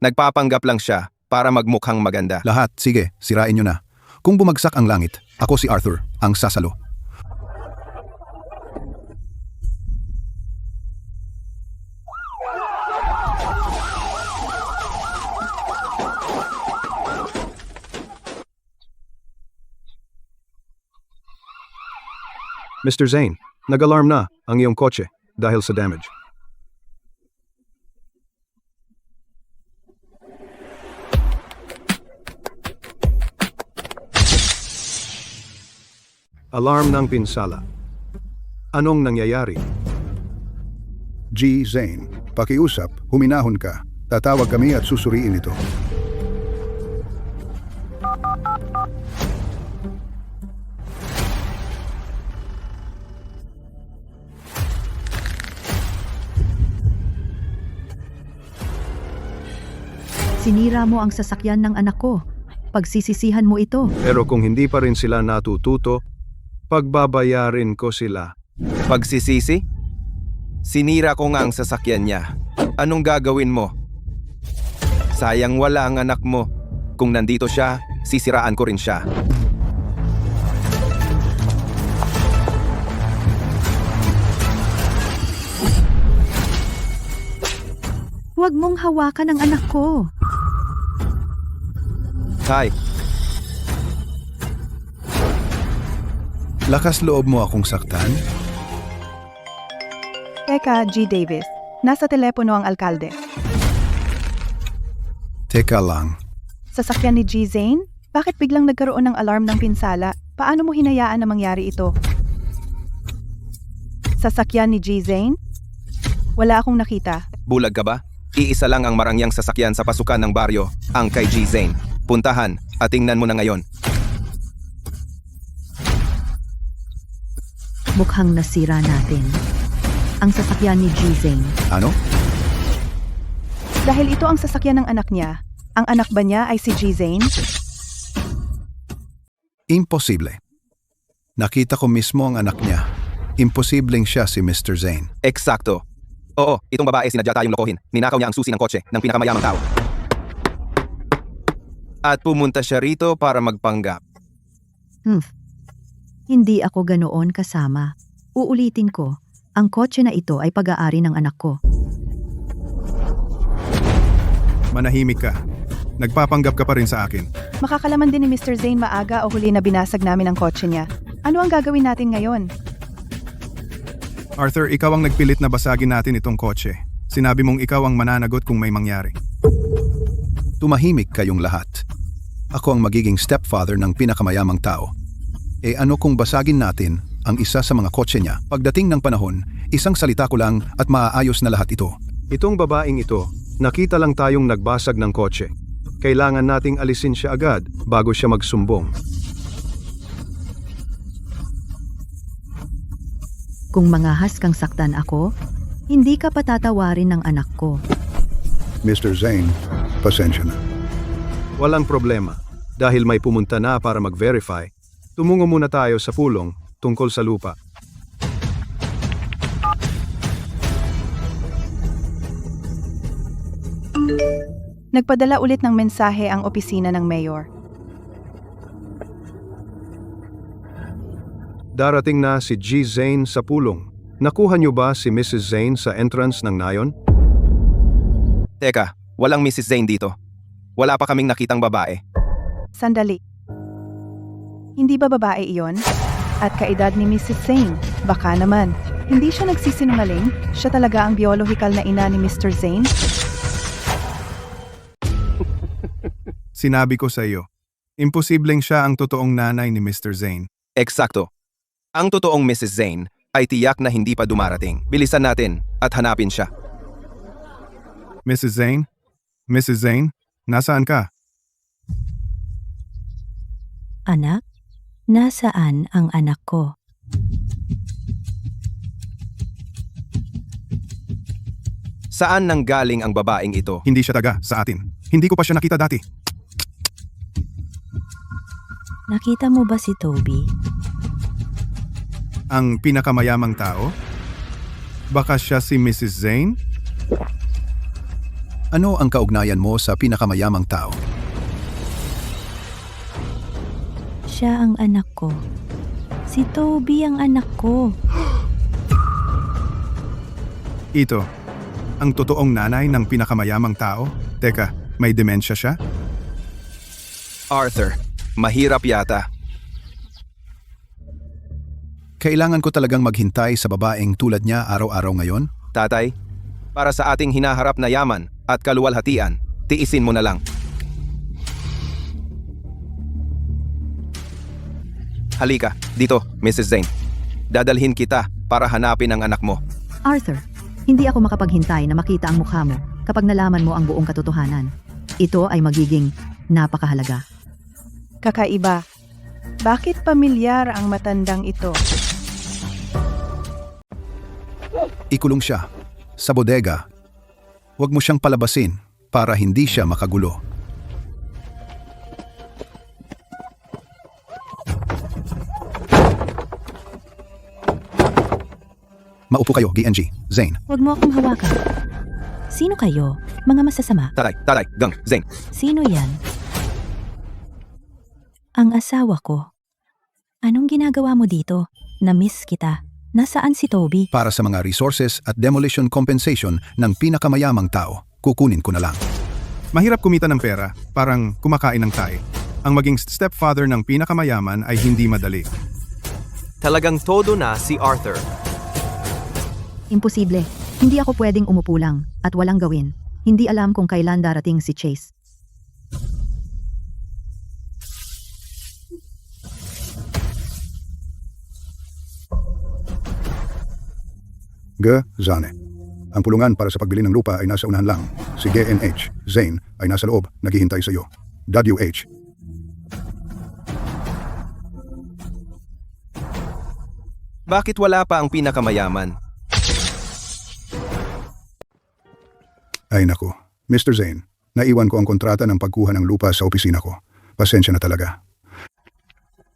Nagpapanggap lang siya para magmukhang maganda. Lahat, sige, sirain nyo na. Kung bumagsak ang langit, ako si Arthur, ang sasalo. Mr. Zane, nag-alarm na ang iyong kotse dahil sa damage. Alarm ng pinsala. Anong nangyayari? G. Zane, pakiusap, huminahon ka. Tatawag kami at susuriin ito. Sinira mo ang sasakyan ng anak ko. Pagsisisihan mo ito. Pero kung hindi pa rin sila natututo, pagbabayarin ko sila. Pagsisisi? Sinira ko nga ang sasakyan niya. Anong gagawin mo? Sayang wala ang anak mo. Kung nandito siya, sisiraan ko rin siya. Huwag mong hawakan ang anak ko. Tay, Lakas loob mo akong saktan? Teka, G. Davis. Nasa telepono ang alkalde. Teka lang. Sasakyan ni G. Zane? Bakit biglang nagkaroon ng alarm ng pinsala? Paano mo hinayaan na mangyari ito? Sasakyan ni G. Zane? Wala akong nakita. bulag ka ba? Iisa lang ang marangyang sasakyan sa pasukan ng baryo, ang kay G. Zane. Puntahan at tingnan mo na ngayon. Mukhang nasira natin ang sasakyan ni G. Zane. Ano? Dahil ito ang sasakyan ng anak niya, ang anak ba niya ay si G. Zane? Imposible. Nakita ko mismo ang anak niya. Imposibleng siya si Mr. Zane. Eksakto. Oo, itong babae sinadya tayong lokohin. Ninakaw niya ang susi ng kotse ng pinakamayamang tao. At pumunta siya rito para magpanggap. Hindi ako ganoon kasama. Uulitin ko, ang kotse na ito ay pag-aari ng anak ko. Manahimik ka. Nagpapanggap ka pa rin sa akin. Makakalaman din ni Mr. Zane maaga o huli na binasag namin ang kotse niya. Ano ang gagawin natin ngayon? Arthur, ikaw ang nagpilit na basagin natin itong kotse. Sinabi mong ikaw ang mananagot kung may mangyari. Tumahimik kayong lahat. Ako ang magiging stepfather ng pinakamayamang tao. E ano kung basagin natin ang isa sa mga kotse niya? Pagdating ng panahon, isang salita ko lang at maaayos na lahat ito. Itong babaeng ito, nakita lang tayong nagbasag ng kotse. Kailangan nating alisin siya agad bago siya magsumbong. Kung mangahas kang saktan ako, hindi ka patatawarin ng anak ko. Mr. Zane, pasensya na. Walang problema. Dahil may pumunta na para mag-verify, tumungo muna tayo sa pulong tungkol sa lupa. Nagpadala ulit ng mensahe ang opisina ng mayor. Darating na si G. Zane sa pulong. Nakuha niyo ba si Mrs. Zane sa entrance ng nayon? Teka, walang Mrs. Zane dito. Wala pa kaming nakitang babae. Sandali. Hindi ba babae iyon? At kaedad ni Mrs. Zane? Baka naman. Hindi siya nagsisinungaling? Siya talaga ang biological na ina ni Mr. Zane? Sinabi ko sa iyo, imposibleng siya ang totoong nanay ni Mr. Zane. Eksakto. Ang totoong Mrs. Zane ay tiyak na hindi pa dumarating. Bilisan natin at hanapin siya. Mrs. Zane? Mrs. Zane? Nasaan ka? Anak, Nasaan ang anak ko? Saan nanggaling ang babaeng ito? Hindi siya taga sa atin. Hindi ko pa siya nakita dati. Nakita mo ba si Toby? Ang pinakamayamang tao? Baka siya si Mrs. Zane? Ano ang kaugnayan mo sa pinakamayamang tao? Siya ang anak ko. Si Toby ang anak ko. Ito, ang totoong nanay ng pinakamayamang tao? Teka, may demensya siya? Arthur, mahirap yata. Kailangan ko talagang maghintay sa babaeng tulad niya araw-araw ngayon? Tatay, para sa ating hinaharap na yaman at kaluwalhatian, tiisin mo na lang. Halika, dito, Mrs. Zane. Dadalhin kita para hanapin ang anak mo. Arthur, hindi ako makapaghintay na makita ang mukha mo kapag nalaman mo ang buong katotohanan. Ito ay magiging napakahalaga. Kakaiba. Bakit pamilyar ang matandang ito? Ikulong siya sa bodega. Huwag mo siyang palabasin para hindi siya makagulo. Maupo kayo, GNG. Zane. Huwag mo akong hawakan. Sino kayo? Mga masasama? Tatay, gang, Zane. Sino yan? Ang asawa ko. Anong ginagawa mo dito? Na-miss kita. Nasaan si Toby? Para sa mga resources at demolition compensation ng pinakamayamang tao, kukunin ko na lang. Mahirap kumita ng pera, parang kumakain ng tae. Ang maging stepfather ng pinakamayaman ay hindi madali. Talagang todo na si Arthur. Imposible. Hindi ako pwedeng umupo lang at walang gawin. Hindi alam kung kailan darating si Chase. Zane. Ang pulungan para sa pagbili ng lupa ay nasa unahan lang. Si GNH, Zane, ay nasa loob, naghihintay sa iyo. WH. Bakit wala pa ang pinakamayaman? Ay naku, Mr. Zane, naiwan ko ang kontrata ng pagkuha ng lupa sa opisina ko. Pasensya na talaga.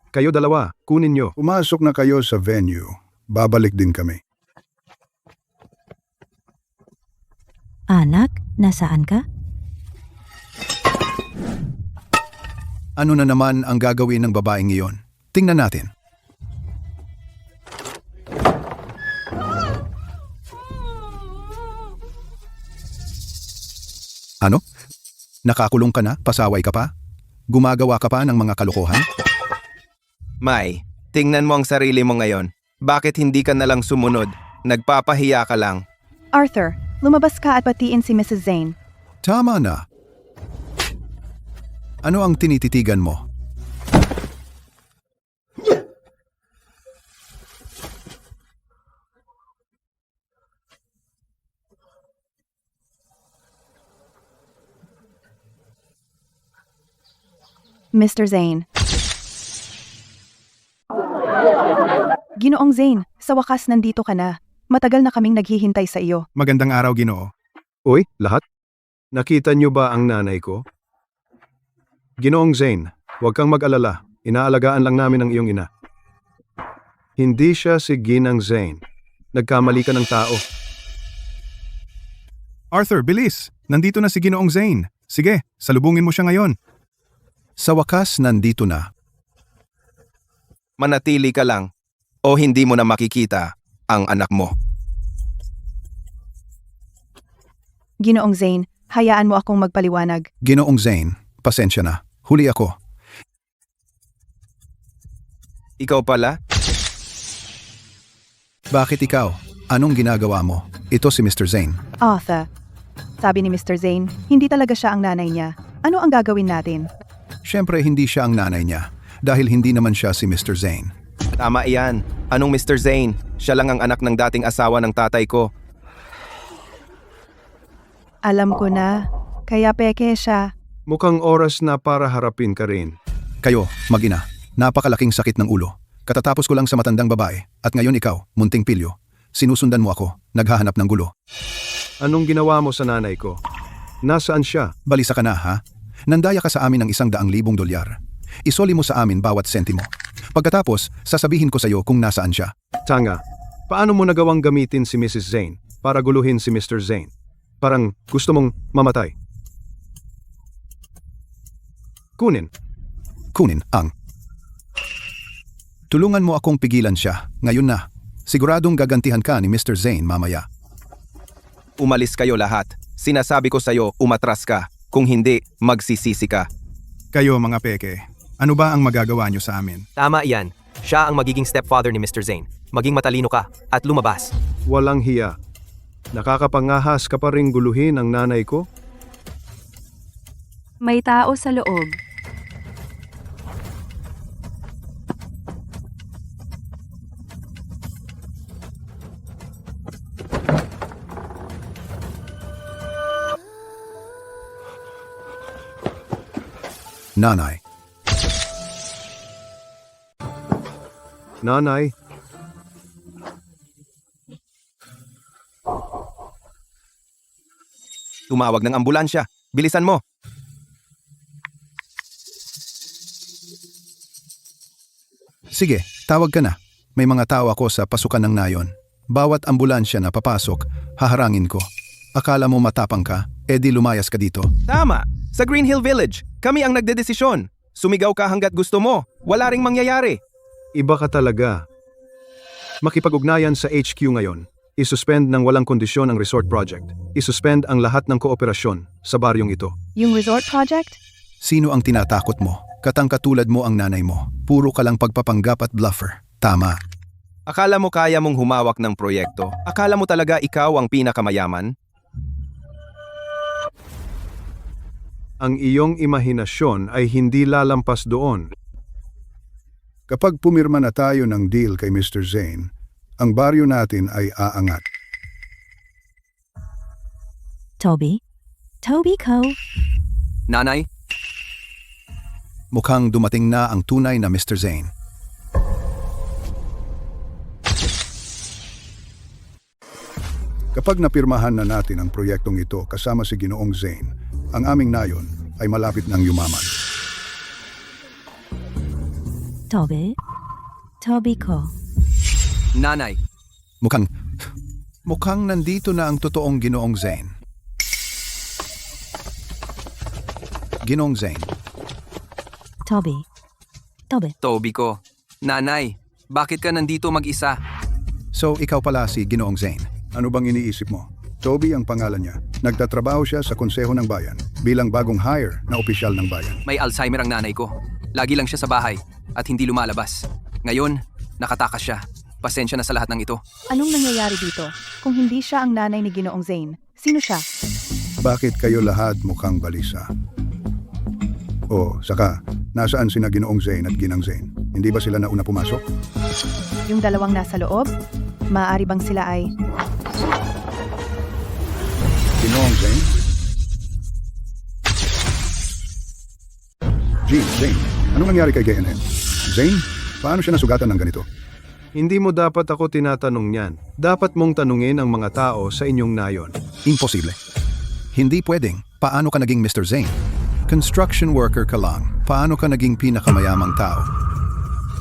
Kayo dalawa, kunin nyo. Pumasok na kayo sa venue. Babalik din kami. Anak, nasaan ka? Ano na naman ang gagawin ng babaeng iyon? Tingnan natin. Ano? Nakakulong ka na? Pasaway ka pa? Gumagawa ka pa ng mga kalokohan? May, tingnan mo ang sarili mo ngayon. Bakit hindi ka nalang sumunod? Nagpapahiya ka lang. Arthur, lumabas ka at patiin si Mrs. Zane. Tama na. Ano ang tinititigan mo? Mr. Zane. Ginoong Zane, sa wakas nandito ka na. Matagal na kaming naghihintay sa iyo. Magandang araw, Ginoo. Uy, lahat? Nakita nyo ba ang nanay ko? Ginoong Zane, huwag kang mag-alala. Inaalagaan lang namin ang iyong ina. Hindi siya si Ginang Zane. Nagkamali ka ng tao. Arthur, bilis! Nandito na si Ginoong Zane. Sige, salubungin mo siya ngayon. Sa wakas, nandito na. Manatili ka lang o hindi mo na makikita ang anak mo. Ginoong Zane, hayaan mo akong magpaliwanag. Ginoong Zane, pasensya na. Huli ako. Ikaw pala? Bakit ikaw? Anong ginagawa mo? Ito si Mr. Zane. Arthur, sabi ni Mr. Zane, hindi talaga siya ang nanay niya. Ano ang gagawin natin? Siyempre, hindi siya ang nanay niya dahil hindi naman siya si Mr. Zane. Tama iyan. Anong Mr. Zane? Siya lang ang anak ng dating asawa ng tatay ko. Alam ko na, kaya peke siya. Mukhang oras na para harapin ka rin. Kayo, mag-ina. Napakalaking sakit ng ulo. Katatapos ko lang sa matandang babae at ngayon ikaw, munting pilyo. Sinusundan mo ako, naghahanap ng gulo. Anong ginawa mo sa nanay ko? Nasaan siya? Balisa ka na ha? Nandaya ka sa amin ng $100,000. Isoli mo sa amin bawat sentimo. Pagkatapos, sasabihin ko sa iyo kung nasaan siya. Tanga, paano mo nagawang gamitin si Mrs. Zane para guluhin si Mr. Zane? Parang gusto mong mamatay. Kunin. Kunin ang. Tulungan mo akong pigilan siya, ngayon na. Siguradong gagantihan ka ni Mr. Zane mamaya. Umalis kayo lahat. Sinasabi ko sa'yo, umatras ka. Kung hindi, magsisisi ka. Kayo mga peke, ano ba ang magagawa nyo sa amin? Tama iyan. Siya ang magiging stepfather ni Mr. Zane. Maging matalino ka at lumabas. Walang hiya. Nakakapangahas ka pa ring guluhin ang nanay ko? May tao sa loob. Nanay, Nanay, Tumawag ng ambulansya. Bilisan mo. sige, tawag ka na. May mga tao ako sa pasukan ng nayon. Bawat ambulansya na papasok, haharangin ko. Akala mo matapang ka, edi lumayas ka dito. Tama. Sa Green Hill Village, kami ang nagdedesisyon. Sumigaw ka hanggat gusto mo. Wala ring mangyayari. iba ka talaga. Makipag-ugnayan sa HQ ngayon. Isuspend ng walang kondisyon ang resort project. Isuspend ang lahat ng kooperasyon sa baryong ito. Yung resort project? Sino ang tinatakot mo? Katulad mo ang nanay mo. Puro ka lang pagpapanggap at bluffer. Tama. Akala mo kaya mong humawak ng proyekto? Akala mo talaga ikaw ang pinakamayaman? Ang iyong imahinasyon ay hindi lalampas doon. Kapag pumirma na tayo ng deal kay Mr. Zane, ang baryo natin ay aangat. Toby? Toby ko? Nanay, Mukhang dumating na ang tunay na Mr. Zane. Kapag napirmahan na natin ang proyektong ito kasama si Ginoong Zane, ang aming nayon ay malapit ng yumaman. Toby? Toby ko? nanay, Mukhang nandito na ang totoong Ginoong Zane. Ginoong Zane. Toby? Toby? Toby ko. Nanay, bakit ka nandito mag-isa? So ikaw pala si Ginoong Zane. Ano bang iniisip mo? Toby ang pangalan niya. Nagtatrabaho siya sa Konseho ng Bayan bilang bagong hire na opisyal ng bayan. May Alzheimer ang nanay ko. Lagi lang siya sa bahay at hindi lumalabas. Ngayon, nakatakas siya. Pasensya na sa lahat ng ito. Anong nangyayari dito? Kung hindi siya ang nanay ni Ginoong Zane, sino siya? Bakit kayo lahat mukhang balisa? O, saka, nasaan sina Ginoong Zane at Ginang Zane? Hindi ba sila nauna pumasok? Yung dalawang nasa loob? Maaari bang sila ay... Ginoong Zane? Zane, anong nangyari kay GNN? Zane, paano siya nasugatan ng ganito? Hindi mo dapat ako tinatanong yan. Dapat mong tanungin ang mga tao sa inyong nayon. Imposible. Hindi pwedeng. Paano ka naging Mr. Zane? Construction worker ka lang. Paano ka naging pinakamayamang tao?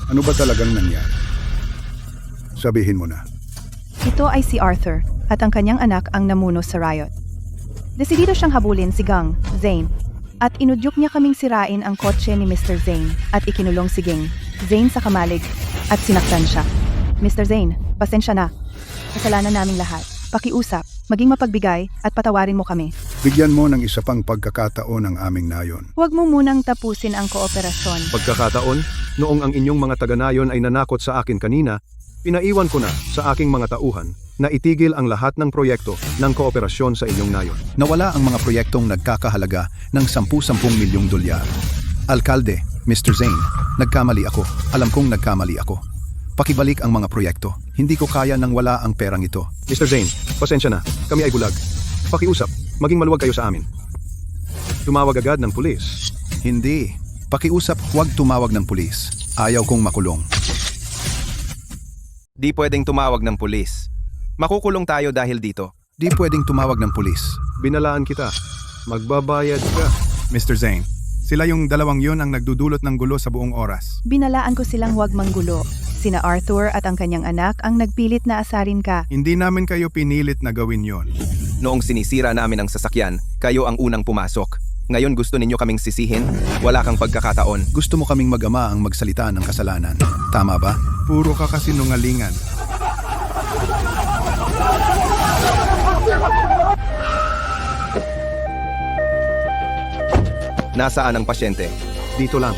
Ano ba talagang nangyari? Sabihin mo na. Ito ay si Arthur at ang kanyang anak ang namuno sa riot. Desidido siyang habulin si Gang, Zane, at inudyok niya kaming sirain ang kotse ni Mr. Zane at ikinulong si Gang, Zane sa kamalig at sinaktan siya. Mr. Zane, pasensya na. Kasalanan naming lahat. Pakiusap, maging mapagbigay at patawarin mo kami. Bigyan mo ng isa pang pagkakataon ang aming nayon. Huwag mo munang tapusin ang kooperasyon. Pagkakataon, noong ang inyong mga taga-nayon ay nanakot sa akin kanina, pinaiwan ko na sa aking mga tauhan na itigil ang lahat ng proyekto ng kooperasyon sa inyong nayon. Nawala ang mga proyektong nagkakahalaga ng $10 milyong. Alkalde, Mr. Zane, nagkamali ako. Alam kong nagkamali ako. Pakibalik ang mga proyekto. Hindi ko kaya nang wala ang perang ito. Mr. Zane, pasensya na. Kami ay bulag. Pakiusap, maging maluwag kayo sa amin. Tumawag agad ng pulis. Hindi. Pakiusap, huwag tumawag ng pulis. Ayaw kong makulong. Di pwedeng tumawag ng pulis. Makukulong tayo dahil dito. Di pwedeng tumawag ng pulis. Binalaan kita. Magbabayad ka. Mr. Zane, sila yung dalawang yun ang nagdudulot ng gulo sa buong oras. Binalaan ko silang huwag manggulo. Sina Arthur at ang kanyang anak ang nagpilit na asarin ka. Hindi namin kayo pinilit na gawin yon. Noong sinisira namin ang sasakyan, kayo ang unang pumasok. Ngayon gusto ninyo kaming sisihin? Wala kang pagkakataon. Gusto mo kaming mag-ama ang magsalita ng kasalanan. Tama ba? Puro ka kasinungalingan. Nasaan ang pasyente? Dito lang.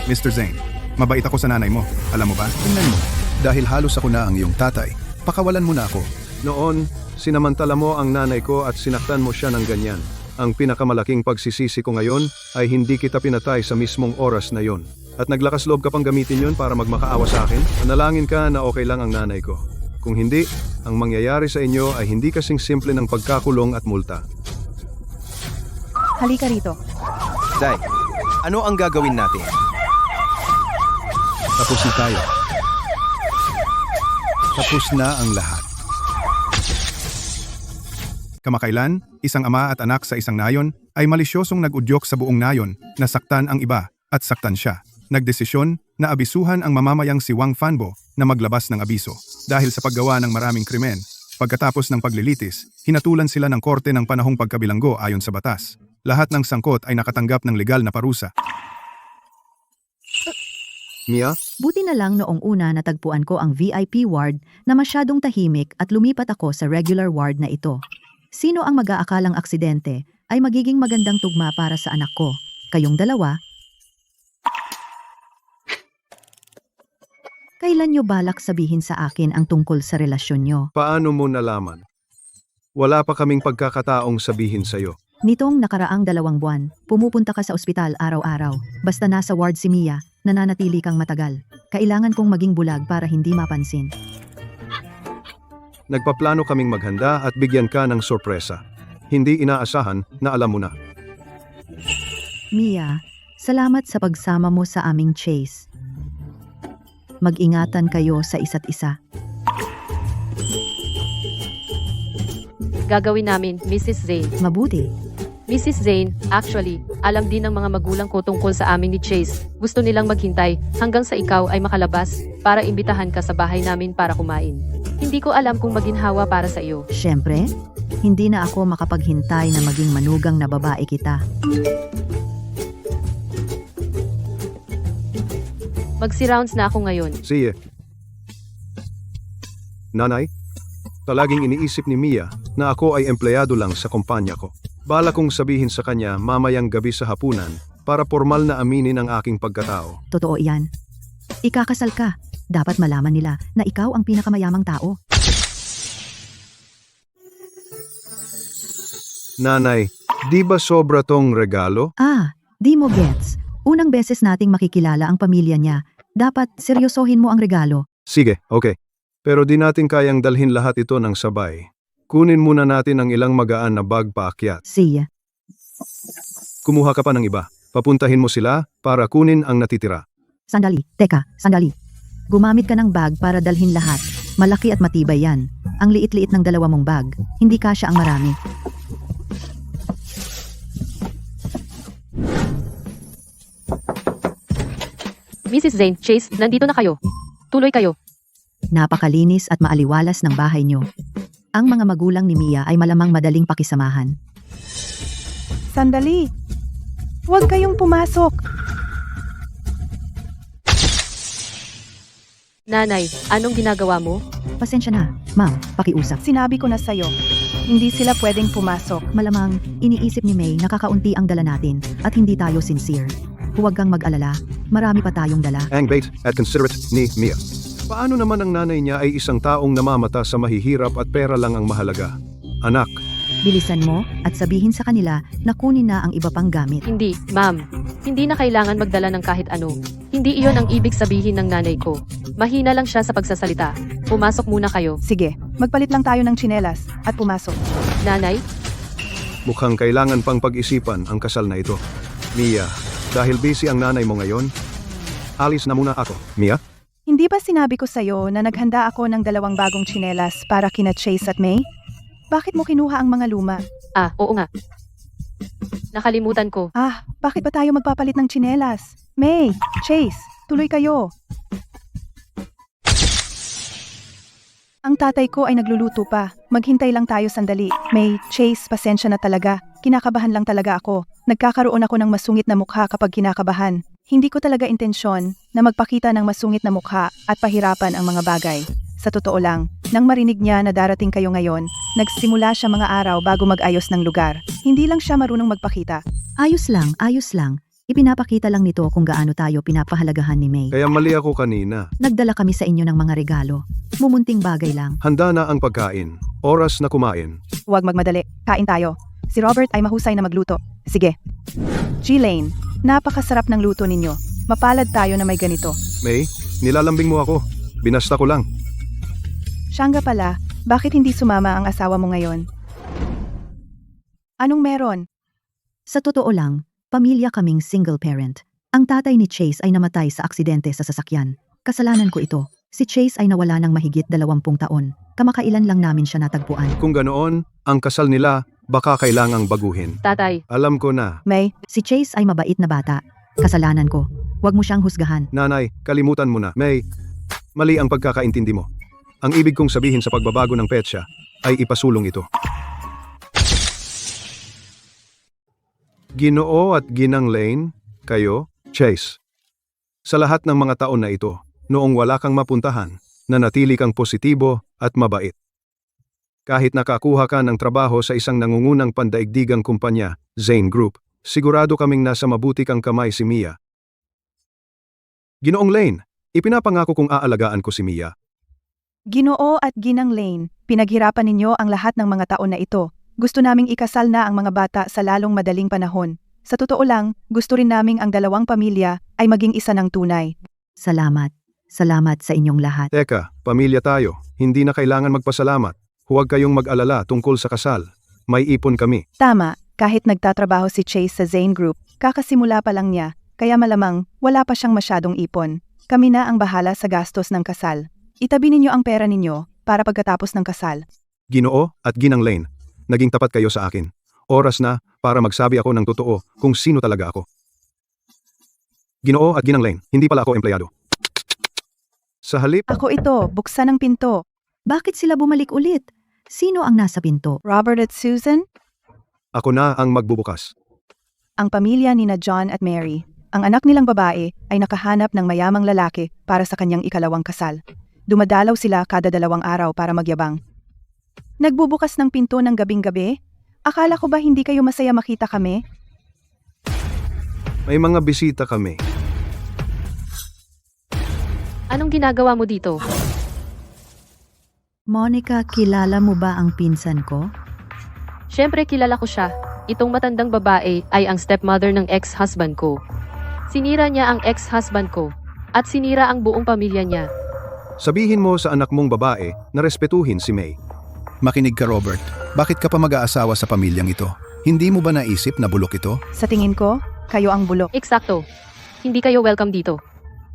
Mr. Zane, mabait ako sa nanay mo. Alam mo ba? Tingnan mo. Dahil halos ako na ang iyong tatay, pakawalan mo na ako. Noon, sinamantala mo ang nanay ko at sinaktan mo siya ng ganyan. Ang pinakamalaking pagsisisi ko ngayon ay hindi kita pinatay sa mismong oras na yon. At naglakas loob ka pang gamitin yon para magmakaawa sa akin? Manalangin ka na okay lang ang nanay ko. Kung hindi, ang mangyayari sa inyo ay hindi kasing simple ng pagkakulong at multa. Halika rito. Zay, ano ang gagawin natin? Tapos na tayo. Tapos na ang lahat. Kamakailan, isang ama at anak sa isang nayon ay malisyosong nag-udyok sa buong nayon na saktan ang iba at saktan siya. Nagdesisyon na abisuhan ang mamamayang si Wang Fanbo na maglabas ng abiso. Dahil sa paggawa ng maraming krimen, pagkatapos ng paglilitis, hinatulan sila ng korte ng panahong pagkabilanggo ayon sa batas. Lahat ng sangkot ay nakatanggap ng legal na parusa. Mia, Buti na lang noong una natagpuan ko ang VIP ward na masyadong tahimik at lumipat ako sa regular ward na ito. Sino ang mag-aakalang aksidente ay magiging magandang tugma para sa anak ko? Kayong dalawa? Kailan nyo balak sabihin sa akin ang tungkol sa relasyon nyo? paano mo nalaman? Wala pa kaming pagkakataong sabihin sa'yo. Nitong nakaraang 2 buwan, pumupunta ka sa ospital araw-araw. Basta nasa ward si Mia, nananatili kang matagal. Kailangan kong maging bulag para hindi mapansin. Nagpaplano kaming maghanda at bigyan ka ng sorpresa. Hindi inaasahan na alam mo na. Mia, salamat sa pagsama mo sa aming chase. Mag-ingatan kayo sa isa't isa. Gagawin namin, Mrs. Zane. Mabuti. Mrs. Zane, actually, alam din ng mga magulang ko tungkol sa amin ni Chase. Gusto nilang maghintay hanggang sa ikaw ay makalabas para imbitahan ka sa bahay namin para kumain. Hindi ko alam kung maginhawa para sa iyo. Siyempre, hindi na ako makapaghintay na maging manugang na babae kita. Magsi-rounds na ako ngayon. Sige. Nanay, talaging iniisip ni Mia na ako ay empleyado lang sa kumpanya ko. Bala kong sabihin sa kanya mamayang gabi sa hapunan para formal na aminin ang aking pagkatao. Totoo iyan. Ikakasal ka. Dapat malaman nila na ikaw ang pinakamayamang tao. Nanay, di ba sobra tong regalo? Di mo gets. Unang beses nating makikilala ang pamilya niya. Dapat seryosohin mo ang regalo. Sige, okay. Pero di natin kayang dalhin lahat ito ng sabay. Kunin muna natin ang ilang magaan na bag paakyat. Siya. Kumuha ka pa ng iba. Papuntahin mo sila para kunin ang natitira. Sandali. Teka, sandali. Gumamit ka ng bag para dalhin lahat. Malaki at matibay yan. Ang liit-liit ng 2 mong bag. Hindi kasya ang marami. Mrs. Zane, Chase, nandito na kayo. Tuloy kayo. Napakalinis at maaliwalas ng bahay nyo. Ang mga magulang ni Mia ay malamang madaling pakisamahan. Sandali. Huwag kayong pumasok. Nanay, anong ginagawa mo? Pasensya na, ma'am, pakiusap. Sinabi ko na sa'yo, hindi sila pwedeng pumasok. Malamang, iniisip ni May na kakaunti ang dala natin at hindi tayo sincere. Huwag kang mag-alala, marami pa tayong dala. Ang bait at considerate ni Mia. Paano naman ang nanay niya ay isang taong namamata sa mahihirap at pera lang ang mahalaga? Anak, Bilisan mo at sabihin sa kanila na kunin na ang iba pang gamit. Hindi, ma'am. Hindi na kailangan magdala ng kahit ano. Hindi iyon ang ibig sabihin ng nanay ko. Mahina lang siya sa pagsasalita. Pumasok muna kayo. Sige, magpalit lang tayo ng tsinelas at pumasok. Nanay, mukhang kailangan pang pag-isipan ang kasal na ito. Mia, dahil busy ang nanay mo ngayon, Alis na muna ako. Mia? Hindi ba sinabi ko sa'yo na naghanda ako ng 2 bagong tsinelas para kina Chase at May? Bakit mo kinuha ang mga luma? Ah, oo nga. Nakalimutan ko. Bakit ba tayo magpapalit ng tsinelas? May, Chase, tuloy kayo. Ang tatay ko ay nagluluto pa. Maghintay lang tayo sandali. May, Chase, pasensya na talaga. Kinakabahan lang talaga ako. Nagkakaroon ako ng masungit na mukha kapag kinakabahan. Hindi ko talaga intensyon na magpakita ng masungit na mukha at pahirapan ang mga bagay. Sa totoo lang, nang marinig niya na darating kayo ngayon, nagsimula siya mga araw bago mag-ayos ng lugar. Hindi lang siya marunong magpakita. Ayos lang, ayos lang. Ipinapakita lang nito kung gaano tayo pinapahalagahan ni May. Kaya mali ako kanina. Nagdala kami sa inyo ng mga regalo. Mumunting bagay lang. Handa na ang pagkain. Oras na kumain. Huwag magmadali. Kain tayo. Si Robert ay mahusay na magluto. Sige. G-Lane, napakasarap ng luto ninyo. Mapalad tayo na may ganito. May, nilalambing mo ako. Binasta ko lang. Siya nga pala, bakit hindi sumama ang asawa mo ngayon? Anong meron? Sa totoo lang, pamilya kaming single parent. Ang tatay ni Chase ay namatay sa aksidente sa sasakyan. Kasalanan ko ito. Si Chase ay nawala ng mahigit 20 taon. Kamakailan lang namin siya natagpuan. Kung ganoon, ang kasal nila baka kailangang baguhin. Tatay, Alam ko na. May, Si Chase ay mabait na bata. Kasalanan ko. Huwag mo siyang husgahan. Nanay, kalimutan mo na. May, mali ang pagkakaintindi mo. Ang ibig kong sabihin sa pagbabago ng petsa ay ipasulong ito. Ginoo at Ginang Lane, kayo, Chase. Sa lahat ng mga taon na ito, noong wala kang mapuntahan, nanatili kang positibo at mabait. Kahit nakakuha ka ng trabaho sa isang nangungunang pandaigdigang kumpanya, Zane Group, sigurado kaming nasa mabuti kang kamay si Mia. Ginoong Lane, ipinapangako kong aalagaan ko si Mia. Ginoo at Ginang Lane, pinaghirapan ninyo ang lahat ng mga taon na ito. Gusto naming ikasal na ang mga bata sa lalong madaling panahon. Sa totoo lang, gusto rin naming ang 2 pamilya ay maging isa ng tunay. Salamat. Salamat sa inyong lahat. Teka, pamilya tayo, hindi na kailangan magpasalamat. Huwag kayong mag-alala tungkol sa kasal. May ipon kami. Tama, kahit nagtatrabaho si Chase sa Zane Group, kakasimula pa lang niya, kaya malamang wala pa siyang masyadong ipon. Kami na ang bahala sa gastos ng kasal. Itabi ninyo ang pera ninyo para pagkatapos ng kasal. Ginoo at Ginang Lane, naging tapat kayo sa akin. Oras na para magsabi ako ng totoo kung sino talaga ako. Ginoo at Ginang Lane, hindi pala ako empleyado. Sa halip, Ako ito, buksan ang pinto. Bakit sila bumalik ulit? Sino ang nasa pinto? Robert at Susan, ako na ang magbubukas. ang pamilya ni na John at Mary. Ang anak nilang babae ay nakahanap ng mayamang lalaki para sa kanyang ikalawang kasal. Dumadalaw sila kada 2 araw para magyabang. Nagbubukas ng pinto ng gabing-gabi? Akala ko ba hindi kayo masaya makita kami? May mga bisita kami. anong ginagawa mo dito? Monica, kilala mo ba ang pinsan ko? Siyempre kilala ko siya. Itong matandang babae ay ang stepmother ng ex-husband ko. Sinira niya ang ex-husband ko. At sinira ang buong pamilya niya. Sabihin mo sa anak mong babae na respetuhin si May. Makinig ka, Robert. Bakit ka pa mag-aasawa sa pamilyang ito? Hindi mo ba naisip na bulok ito? Sa tingin ko, kayo ang bulok. Eksakto. Hindi kayo welcome dito.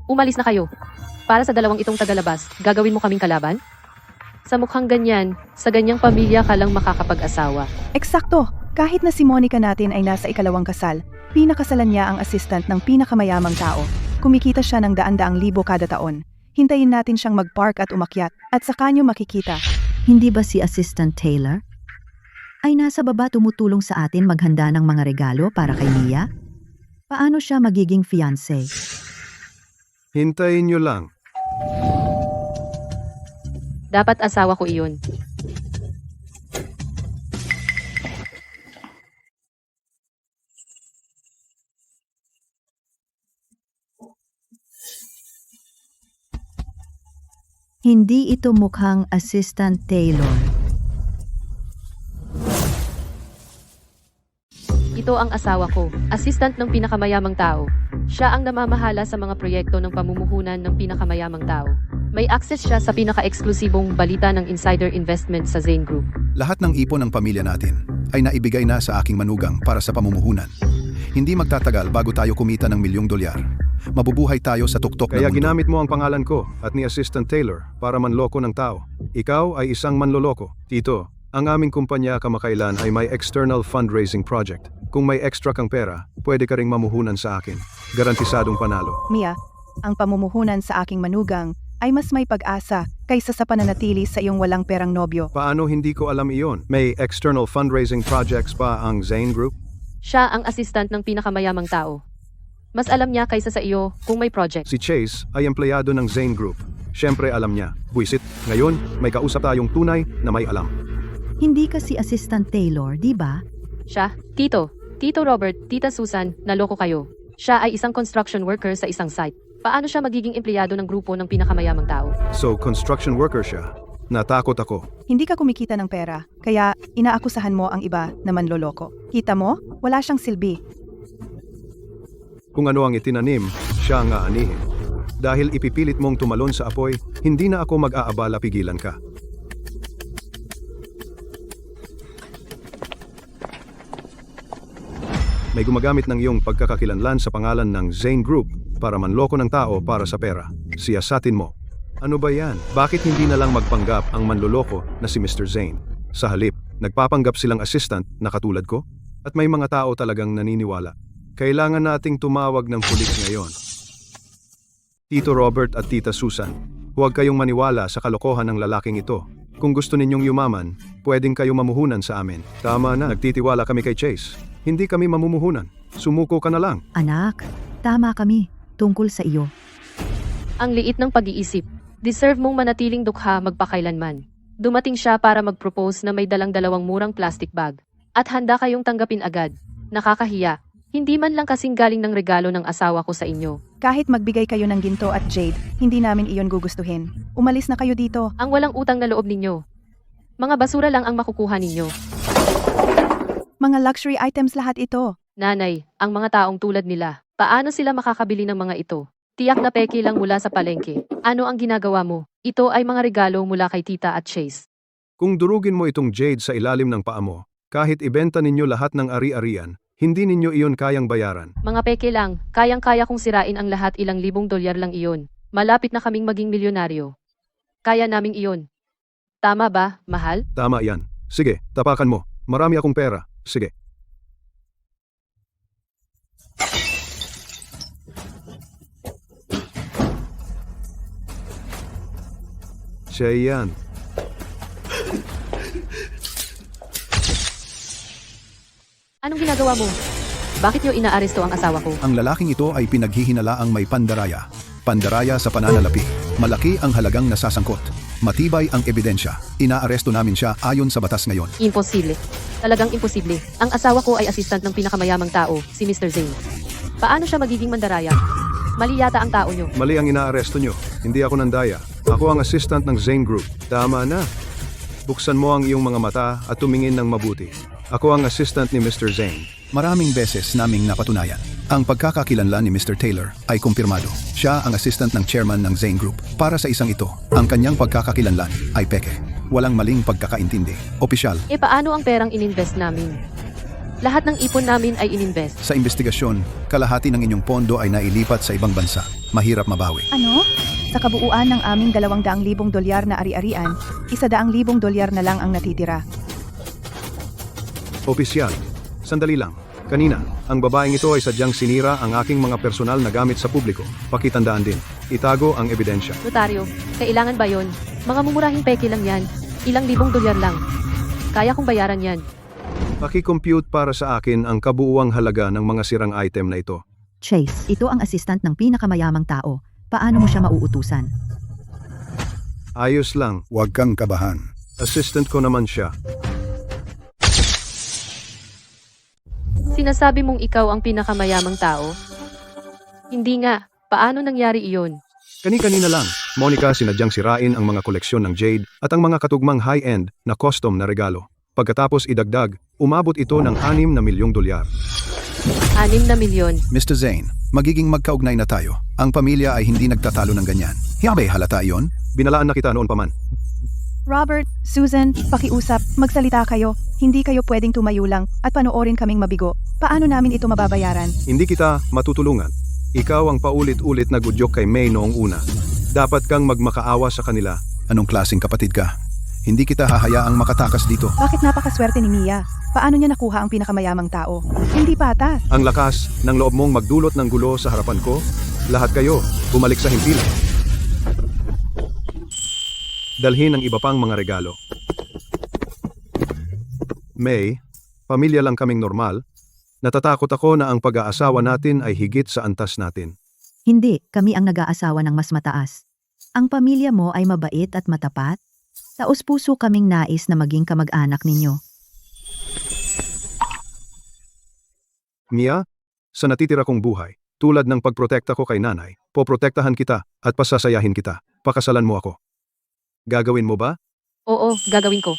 Umalis na kayo. Para sa 2 itong tagalabas, gagawin mo kaming kalaban? Sa mukhang ganyan, sa ganyang pamilya ka lang makakapag-asawa. Eksakto! Kahit na si Monica natin ay nasa ikalawang kasal, pinakasalan niya ang assistant ng pinakamayamang tao. Kumikita siya ng 100,000 kada taon. Hintayin natin siyang mag-park at umakyat, at saka niyo makikita. Hindi ba si Assistant Taylor? Ay nasa baba tumutulong sa atin maghanda ng mga regalo para kay Mia? Paano siya magiging fiancé? Hintayin nyo lang. Dapat asawa ko iyon. Hindi ito mukhang Assistant Taylor. Ito ang asawa ko, assistant ng pinakamayamang tao. Siya ang namamahala sa mga proyekto ng pamumuhunan ng pinakamayamang tao. May access siya sa pinaka-eksklusibong balita ng insider investment sa Zane Group. Lahat ng ipon ng pamilya natin ay naibigay na sa aking manugang para sa pamumuhunan. Hindi magtatagal bago tayo kumita ng $1,000,000. Mabubuhay tayo sa tuktok Kaya ng mundo. ginamit mo ang pangalan ko at ni Assistant Taylor para manloko ng tao. Ikaw ay isang manloloko. Tito, ang aming kumpanya kamakailan ay may external fundraising project. Kung may extra kang pera, pwede ka ring mamuhunan sa akin. Garantisadong panalo. Mia, ang pamumuhunan sa aking manugang ay mas may pag-asa kaysa sa pananatili sa iyong walang perang nobyo. Paano hindi ko alam iyon? May external fundraising projects pa ang Zane Group? Siya ang assistant ng pinakamayamang tao. Mas alam niya kaysa sa iyo kung may project. Si Chase ay empleyado ng Zane Group. Siyempre alam niya. Buisit, ngayon may kausap tayong tunay na may alam. Hindi ka si Assistant Taylor, di ba? Siya, Tito Robert, Tita Susan, naloko kayo. Siya ay isang construction worker sa isang site. Paano siya magiging empleyado ng grupo ng pinakamayamang tao? So construction worker siya. Natakot ako. Hindi ka kumikita ng pera, kaya inaakusahan mo ang iba na manloloko. Kita mo, wala siyang silbi. Kung ano ang itinanim, siya ang aanihin. Dahil ipipilit mong tumalon sa apoy, hindi na ako mag-aabala pigilan ka. May gumagamit ng iyong pagkakakilanlan sa pangalan ng Zane Group para manloko ng tao para sa pera. Siyasatin mo. Ano ba yan? Bakit hindi na lang magpanggap ang manloloko na si Mr. Zane? Sa halip, nagpapanggap silang assistant na katulad ko? At may mga tao talagang naniniwala. Kailangan nating tumawag ng pulis ngayon. Tito Robert at Tita Susan, huwag kayong maniwala sa kalokohan ng lalaking ito. Kung gusto ninyong yumaman, pwedeng kayo mamuhunan sa amin. Tama na, nagtitiwala kami kay Chase. Hindi kami mamumuhunan. Sumuko ka na lang. Anak, tama kami tungkol sa iyo. Ang liit ng pag-iisip. Deserve mong manatiling dukha magpakailanman. Dumating siya para mag-propose na may dalang dalawang murang plastic bag. At handa kayong tanggapin agad. Nakakahiya. Hindi man lang kasing galing ng regalo ng asawa ko sa inyo. Kahit magbigay kayo ng ginto at jade, hindi namin iyon gugustuhin. Umalis na kayo dito. Ang walang utang na loob ninyo. Mga basura lang ang makukuha ninyo. Mga luxury items lahat ito. Nanay, ang mga taong tulad nila, paano sila makakabili ng mga ito? Tiyak na peke lang mula sa palengke. Ano ang ginagawa mo? Ito ay mga regalo mula kay Tita at Chase. Kung durugin mo itong jade sa ilalim ng paa mo, kahit ibenta ninyo lahat ng ari-arian, hindi ninyo iyon kayang bayaran. Mga peke lang, kayang-kaya kong sirain ang lahat, $1,000 lang iyon. Malapit na kaming maging milyonaryo. Kaya naming iyon. Tama ba, mahal? Tama yan. Sige, tapakan mo. Marami akong pera. Sige. Siya yan. Anong ginagawa mo? Bakit niyo inaaresto ang asawa ko? Ang lalaking ito ay pinaghihinalaang may pandaraya. Pandaraya sa pananalapi. Malaki ang halagang nasasangkot. Matibay ang ebidensya. Inaaresto namin siya ayon sa batas ngayon. Imposible. Talagang imposible. Ang asawa ko ay assistant ng pinakamayamang tao, si Mr. Zane. Paano siya magiging mandaraya? Mali yata ang tao niyo. Mali ang inaaresto nyo. Hindi ako nandaya. Ako ang assistant ng Zane Group. Tama na. Buksan mo ang iyong mga mata at tumingin ng mabuti. Ako ang assistant ni Mr. Zane. Maraming beses naming napatunayan. Ang pagkakakilanlan ni Mr. Taylor ay kumpirmado. Siya ang assistant ng chairman ng Zane Group. Para sa isang ito, ang kanyang pagkakakilanlan ay peke. Walang maling pagkakaintindi. Opisyal. E paano ang perang ininvest namin? Lahat ng ipon namin ay ininvest. Sa investigasyon, kalahati ng inyong pondo ay nailipat sa ibang bansa. Mahirap mabawi. Ano? Sa kabuuan ng aming $200,000 na ari-arian, $100,000 na lang ang natitira. Opisyal. Sandali lang. Kanina, ang babaeng ito ay sadyang sinira ang aking mga personal na gamit sa publiko. Pakitandaan din. Itago ang ebidensya. Notaryo, kailangan ba yon? Mga mumurahing peke lang yan. $1,000 lang. Kaya kong bayaran yan. Paki-compute para sa akin ang kabuuang halaga ng mga sirang item na ito. Chase, ito ang assistant ng pinakamayamang tao. Paano mo siya mauutusan? Ayos lang. Huwag kang kabahan. Assistant ko naman siya. Sinasabi mong ikaw ang pinakamayamang tao? Hindi nga. Paano nangyari iyon? Kani-kanina lang, Monica, sinadyang sirain ang mga koleksyon ng jade at ang mga katugmang high-end na custom na regalo. Pagkatapos idagdag, umabot ito ng $6 na milyong. 6 na milyon. Mr. Zane, magiging magkaugnay na tayo. Ang pamilya ay hindi nagtatalo ng ganyan. Hiyabe, halata iyon? Binalaan na kita noon pa man. Robert, Susan, pakiusap, magsalita kayo. Hindi kayo pwedeng tumayo lang at panoorin kaming mabigo. Paano namin ito mababayaran? Hindi kita matutulungan. Ikaw ang paulit-ulit na gudyok kay May noong una. Dapat kang magmakaawa sa kanila. Anong klaseng kapatid ka? Hindi kita hahayaang makatakas dito. Bakit napakaswerte ni Mia? Paano niya nakuha ang pinakamayamang tao? Hindi patas. Ang lakas ng loob mong magdulot ng gulo sa harapan ko, lahat kayo, bumalik sa himpilan. Dalhin ang iba pang mga regalo. May, pamilya lang kaming normal. Natatakot ako na ang pag-aasawa natin ay higit sa antas natin. Hindi, kami ang nag-aasawa ng mas mataas. Ang pamilya mo ay mabait at matapat. Taos-puso kaming nais na maging kamag-anak ninyo. Mia, sa natitira kong buhay, tulad ng pagprotekta ko kay nanay, poprotektahan kita at pasasayahin kita. Pakasalan mo ako. Gagawin mo ba? Oo, gagawin ko.